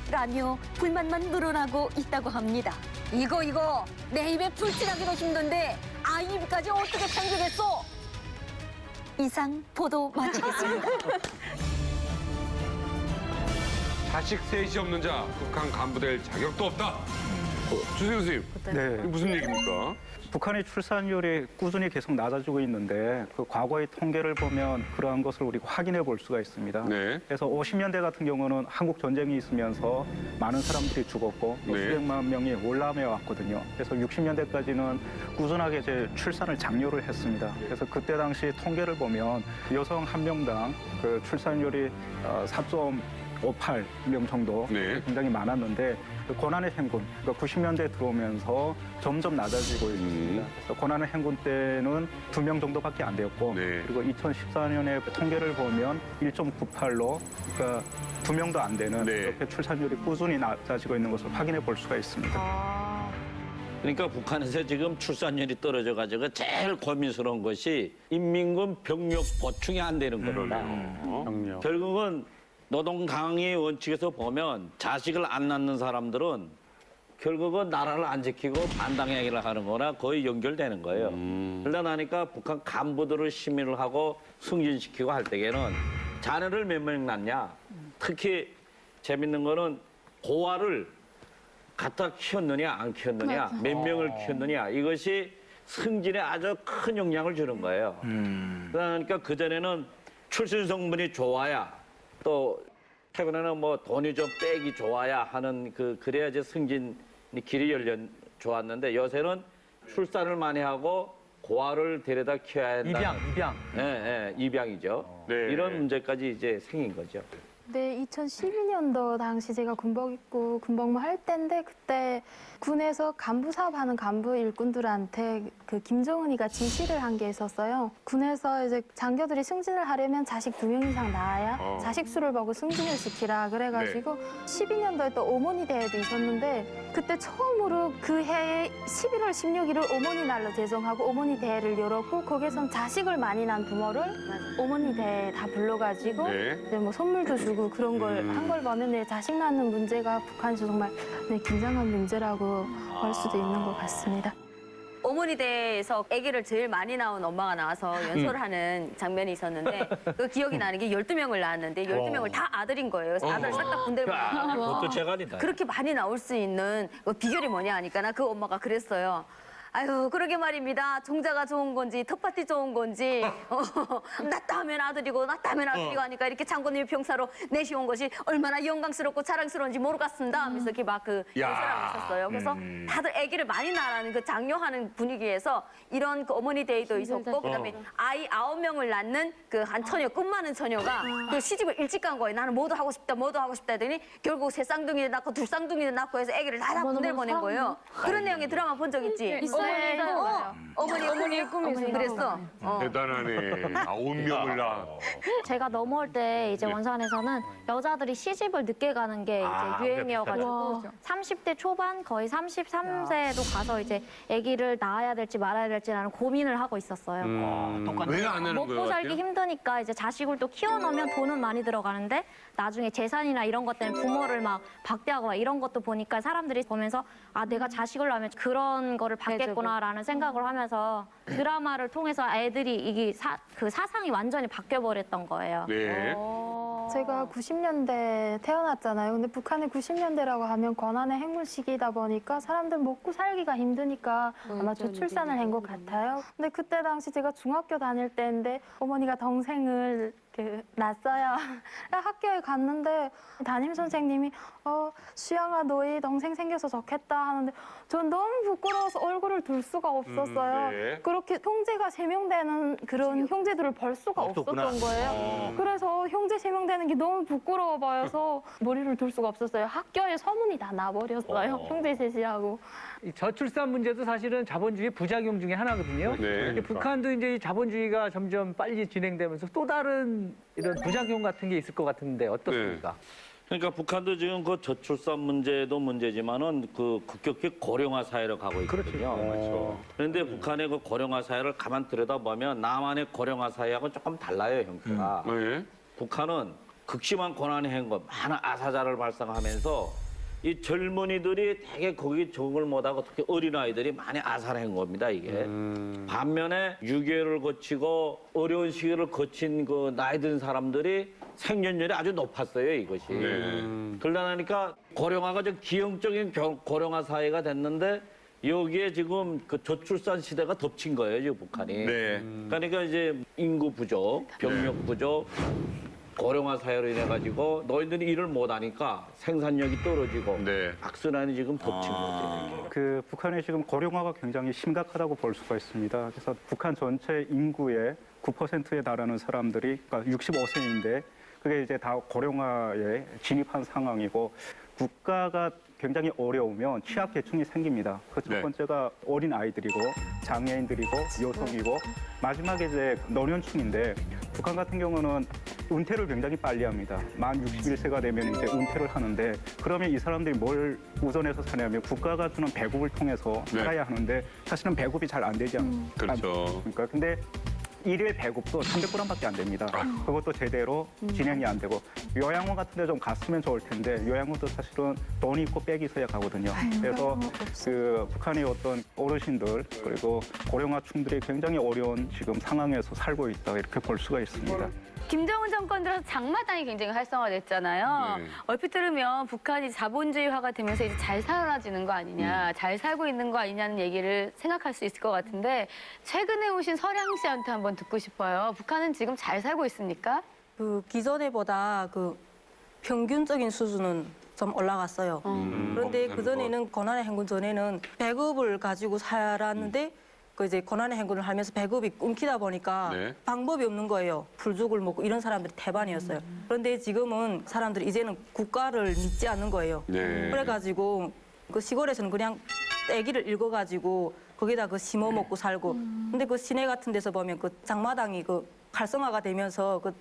S22: 라며 불만만 늘어나고 있다고 합니다. 이거 내 입에 풀칠하기도 힘든데 아이 입까지 어떻게 챙기겠소? 이상 보도 마치겠습니다.
S2: 자식 셋이 없는 자, 북한 간부 될 자격도 없다. 주세요, 선생님.
S7: 네.
S2: 이게 무슨 얘기입니까?
S7: 북한의 출산율이 꾸준히 계속 낮아지고 있는데 그 과거의 통계를 보면 그러한 것을 우리가 확인해 볼 수가 있습니다.
S2: 네.
S7: 그래서 50년대 같은 경우는 한국 전쟁이 있으면서 많은 사람들이 죽었고 또
S2: 네.
S7: 수백만 명이 올라며 왔거든요. 그래서 60년대까지는 꾸준하게 이제 출산을 장려를 했습니다. 그래서 그때 당시 통계를 보면 여성 한 명당 그 출산율이 4.58명 정도
S2: 네.
S7: 굉장히 많았는데 그 고난의 행군, 그러니까 90년대 들어오면서 점점 낮아지고 있습니다. 그래서 고난의 행군 때는 2명 정도밖에 안 되었고
S2: 네.
S7: 그리고 2014년에 통계를 보면 1.98로 그러니까 2명도 안 되는
S2: 네.
S7: 이렇게 출산율이 꾸준히 낮아지고 있는 것을 확인해 볼 수가 있습니다.
S19: 그러니까 북한에서 지금 출산율이 떨어져가지고 제일 고민스러운 것이 인민군 병력 보충이 안 되는 거로라. 결국은 노동 강의 원칙에서 보면 자식을 안 낳는 사람들은 결국은 나라를 안 지키고 반당행위를 하는 거나 거의 연결되는 거예요. 그러다 나니까 북한 간부들을 심의를 하고 승진시키고 할 때에는 자녀를 몇 명 낳냐. 특히 재밌는 거는 고아를 갖다 키웠느냐 안 키웠느냐 몇 명을 키웠느냐 이것이 승진에 아주 큰 영향을 주는 거예요. 그러니까 그전에는 출신 성분이 좋아야 또 최근에는 뭐 돈이 좀 빼기 좋아야 하는 그래야지 승진 길이 좋았는데 요새는 출산을 많이 하고 고아를 데려다 키워야 한다.
S5: 입양.
S19: 네, 입양이죠.
S2: 네.
S19: 이런 문제까지 이제 생긴 거죠.
S20: 네, 2012년도 당시 제가 군복 입고 군복무 할 때인데 그때 군에서 간부 사업하는 간부 일꾼들한테 그 김정은이가 지시를 한 게 있었어요. 군에서 이제 장교들이 승진을 하려면 자식 2명 이상 낳아야 자식 수를 보고 승진을 시키라 그래가지고 12년도에 또 어머니 대회도 있었는데 그때 처음으로 그 해에 11월 16일을 어머니 날로 제정하고 어머니 대회를 열었고 거기선 자식을 많이 낳은 부모를 어머니 대회에 다 불러가지고
S2: 네.
S20: 이제 뭐 선물도 주고 가지고 그런 걸 한 걸 보면 네, 자식 낳는 문제가 북한에서 정말 네, 긴장한 문제라고 볼 수도 있는 것 같습니다.
S22: 어머니 대에서 아기를 제일 많이 낳은 엄마가 나와서 연설하는 장면이 있었는데 그 기억이 나는 게 12명을 낳았는데 12명을 다 아들인 거예요. 그래서 아들 싹 다 군대를 보내고
S19: 그것도 재간이다.
S22: 그렇게 많이 나올 수 있는 그 비결이 뭐냐 하니까 나 그 엄마가 그랬어요. 아유 그러게 말입니다. 종자가 좋은 건지 텃밭이 좋은 건지 낳다 하면 아들이고 낳다 하면 아들이고 하니까 이렇게 장군님이 병사로 내시온 것이 얼마나 영광스럽고 자랑스러운지 모르겠습니다 하면서 이렇게 막 그 연설하고 있었어요. 그래서 다들 아기를 많이 낳으라는 그 장려하는 분위기에서 이런 그 어머니 데이도 있었고 그다음에 아이 9명을 낳는 그 한 처녀 꿈많은 처녀가 그 시집을 일찍 간 거예요. 나는 뭐도 하고 싶다 뭐도 하고 싶다 하더니 결국 세 쌍둥이를 낳고 두 쌍둥이를 낳고 해서 아기를 다 군대를 보낸 거예요. 그런 내용의 드라마 본 적 있지? 어머니의 꿈이 그랬어.
S2: 대단하네. 9명을 낳아.
S16: 제가 넘어올 때 이제 원산에서는 여자들이 시집을 늦게 가는 게 이제 유행이어가지고 30대 초반 거의 33세도 가서 이제 아기를 낳아야 될지 말아야 될지라는 고민을 하고 있었어요.
S2: 왜 안 하는 거예요?
S16: 먹고 살기 힘드니까 이제 자식을 또 키워놓으면 돈은 많이 들어가는데 나중에 재산이나 이런 것 때문에 부모를 막 박대하고 막 이런 것도 보니까 사람들이 보면서 아 내가 자식을 낳으면 그런 거를 받겠구나라는 생각을 하면서 드라마를 통해서 애들이 이게 그 사상이 완전히 바뀌어버렸던 거예요.
S2: 네.
S20: 제가 90년대 태어났잖아요. 근데 북한의 90년대라고 하면 권한의 행군 시기이다 보니까 사람들 먹고 살기가 힘드니까 아마 저출산을 한 것 같아요. 근데 그때 당시 제가 중학교 다닐 때인데 어머니가 동생을 이렇게 낳았어요. 학교에 갔는데 담임 선생님이 수영아 너희 동생 생겨서 좋겠다 하는데 전 너무 부끄러워서 얼굴을 들 수가 없었어요.
S2: 네.
S20: 그렇게 형제가 3명 되는 그런 형제들을 볼 수가
S3: 없었구나.
S20: 없었던 거예요. 그래서 형제 3명 되는 게 너무 부끄러워 보여서 머리를 들 수가 없었어요. 학교에 소문이 다 나버렸어요. 형제 셋이라고.
S5: 이 저출산 문제도 사실은 자본주의 부작용 중에 하나거든요.
S2: 네.
S5: 근데 북한도 이제 이 자본주의가 점점 빨리 진행되면서 또 다른 이런 부작용 같은 게 있을 것 같은데 어떻습니까?
S19: 그러니까 북한도 지금 그 저출산 문제도 문제지만은 그 급격히 고령화 사회로 가고 있거든요.
S2: 그렇죠.
S19: 그런데 북한의 그 고령화 사회를 가만 들여다보면 남한의 고령화 사회하고 조금 달라요, 형태가.
S2: 네.
S19: 북한은 극심한 고난의 행군, 많은 아사자를 발생하면서 이 젊은이들이 되게 거기 적응을 못하고 특히 어린아이들이 많이 아사한 겁니다, 이게. 반면에 6.25를 거치고 어려운 시기를 거친 그 나이 든 사람들이 생존율이 아주 높았어요, 이것이. 그러다 보니까 고령화가 좀 기형적인 고령화 사회가 됐는데 여기에 지금 그 저출산 시대가 덮친 거예요, 지금 북한이.
S2: 네.
S19: 그러니까 이제 인구 부족, 병력 부족, 고령화 사회로 인해 가지고 너희들이 일을 못 하니까 생산력이 떨어지고 악순환이 지금 덮친 거죠.
S7: 그 북한의 지금 고령화가 굉장히 심각하다고 볼 수가 있습니다. 그래서 북한 전체 인구의 9%에 달하는 사람들이 그러니까 65세인데 그게 이제 다 고령화에 진입한 상황이고 국가가 굉장히 어려우면 취약계층이 생깁니다. 그 첫 번째가 어린 아이들이고 장애인들이고 여성이고 마지막에 이제 노년층인데 북한 같은 경우는 은퇴를 굉장히 빨리 합니다. 만 61세가 되면 이제 은퇴를 하는데 그러면 이 사람들이 뭘 우선해서 사냐면 국가가 주는 배급을 통해서 살아야 하는데 사실은 배급이 잘 안 되지 않습니까?
S2: 그렇죠.
S7: 그러니까 근데 일일 배급도 300g밖에 안 됩니다. 그것도 제대로 진행이 안 되고 요양원 같은 데 좀 갔으면 좋을 텐데 요양원도 사실은 돈이 있고 빽이 있어야 가거든요. 그래서 그 북한의 어떤 어르신들 그리고 고령화층들이 굉장히 어려운 지금 상황에서 살고 있다 이렇게 볼 수가 있습니다.
S22: 김정은 정권 들어서 장마당이 굉장히 활성화됐잖아요. 얼핏 들으면 북한이 자본주의화가 되면서 이제 잘 살아지는 거 아니냐, 잘 살고 있는 거 아니냐는 얘기를 생각할 수 있을 것 같은데 최근에 오신 서량 씨한테 한번 듣고 싶어요. 북한은 지금 잘 살고 있습니까?
S12: 그 기존에보다 그 평균적인 수준은 좀 올라갔어요. 그런데 그전에는 고난의 행군 전에는 배급을 가지고 살았는데 그 이제 고난의 행군을 하면서 배급이 끊기다 보니까 방법이 없는 거예요. 불죽을 먹고 이런 사람들이 대반이었어요. 그런데 지금은 사람들이 이제는 국가를 믿지 않는 거예요. 그래가지고 그 시골에서는 그냥 애기를 읽어가지고 거기다 그 심어 먹고 살고. 근데 그 시내 같은 데서 보면 그 장마당이 그 활성화가 되면서 그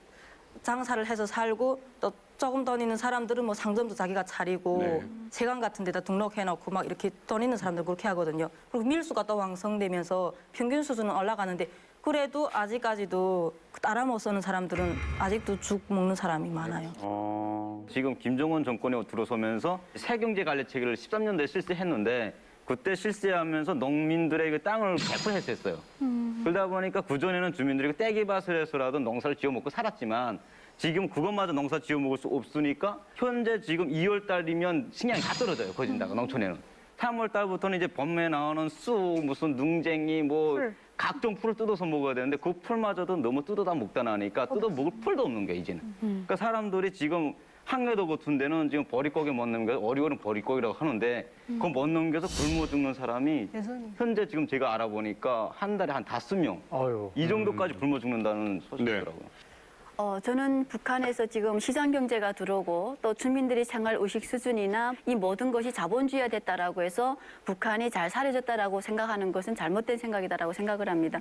S12: 장사를 해서 살고 또 조금 돈 있는 사람들은 뭐 상점도 자기가 차리고 세관 같은 데다 등록해놓고 막 이렇게 돈 있는 사람들 그렇게 하거든요. 그리고 밀수가 또 왕성되면서 평균 수준은 올라가는데 그래도 아직까지도 따라 못 쓰는 사람들은 아직도 죽 먹는 사람이 많아요.
S17: 지금 김정은 정권이 들어서면서 새경제 관리 체계를 13년도에 실시했는데 그때 실시하면서 농민들의 그 땅을 100% 했었어요. 그러다 보니까 그전에는 주민들이 떼기밭을 해서라도 농사를 지어먹고 살았지만 지금 그것마저 농사 지어먹을 수 없으니까 현재 지금 2월 달이면 식량이 다 떨어져요. 거진다가 농촌에는. 3월 달부터는 이제 봄에 나오는 쑥, 무슨 능쟁이 뭐 각종 풀을 뜯어서 먹어야 되는데 그 풀마저도 너무 뜯어다 먹다 나니까 뜯어 먹을 풀도 없는 거예요, 이제는. 그러니까 사람들이 지금 항해도 같은 데는 지금 보릿고기 못 넘겨서 어리어린 보릿고기라고 하는데 그거 못 넘겨서 굶어 죽는 사람이 현재 지금 제가 알아보니까 한 달에 한 5명 이 정도까지 굶어 죽는다는 소식이더라고요.
S22: 저는 북한에서 지금 시장 경제가 들어오고 또 주민들이 생활 의식 수준이나 이 모든 것이 자본주의화됐다라고 해서 북한이 잘 살아졌다라고 생각하는 것은 잘못된 생각이다라고 생각을 합니다.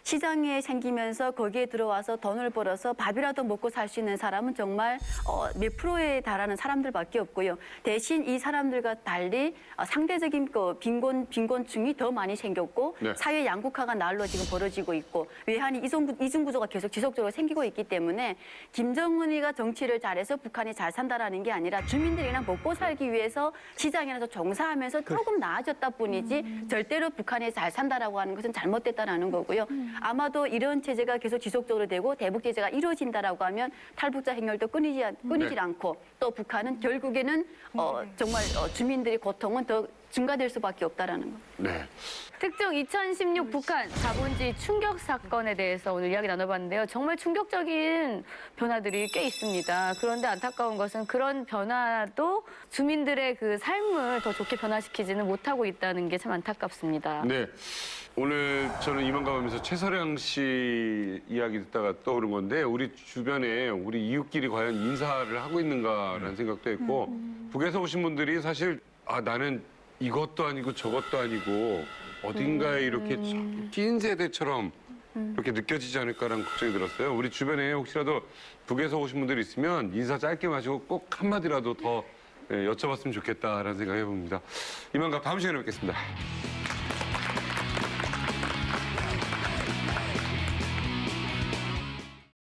S22: 시장에 생기면서 거기에 들어와서 돈을 벌어서 밥이라도 먹고 살 수 있는 사람은 정말 몇 프로에 달하는 사람들밖에 없고요. 대신 이 사람들과 달리 상대적인 빈곤층이 더 많이 생겼고 사회 양극화가 날로 지금 벌어지고 있고 외환이 이중 구조가 계속 지속적으로 생기고 있기 때문에 김정은이가 정치를 잘해서 북한이 잘 산다라는 게 아니라 주민들이나 먹고 살기 위해서 시장에서 종사하면서 조금 나아졌다 뿐이지 절대로 북한이 잘 산다라고 하는 것은 잘못됐다라는 거고요. 아마도 이런 체제가 계속 지속적으로 되고 대북 제재가 이루어진다라고 하면 탈북자 행렬도 끊이질 않고 또 북한은 결국에는 정말 주민들의 고통은 더 증가될 수밖에 없다라는 거.
S2: 네.
S1: 특종 2016 북한 자본주의 충격 사건에 대해서 오늘 이야기 나눠봤는데요. 정말 충격적인 변화들이 꽤 있습니다. 그런데 안타까운 것은 그런 변화도 주민들의 그 삶을 더 좋게 변화시키지는 못하고 있다는 게 참 안타깝습니다.
S2: 네. 오늘 저는 이만가면서 최서량 씨 이야기 듣다가 떠오른 건데 우리 주변에 우리 이웃끼리 과연 인사를 하고 있는가라는 생각도 했고 북에서 오신 분들이 사실 나는 이것도 아니고 저것도 아니고 어딘가에 이렇게 낀 세대처럼 이렇게 느껴지지 않을까라는 걱정이 들었어요. 우리 주변에 혹시라도 북에서 오신 분들이 있으면 인사 짧게 마시고 꼭 한마디라도 더 여쭤봤으면 좋겠다라는 생각 해봅니다. 이만갑 다음 시간에 뵙겠습니다.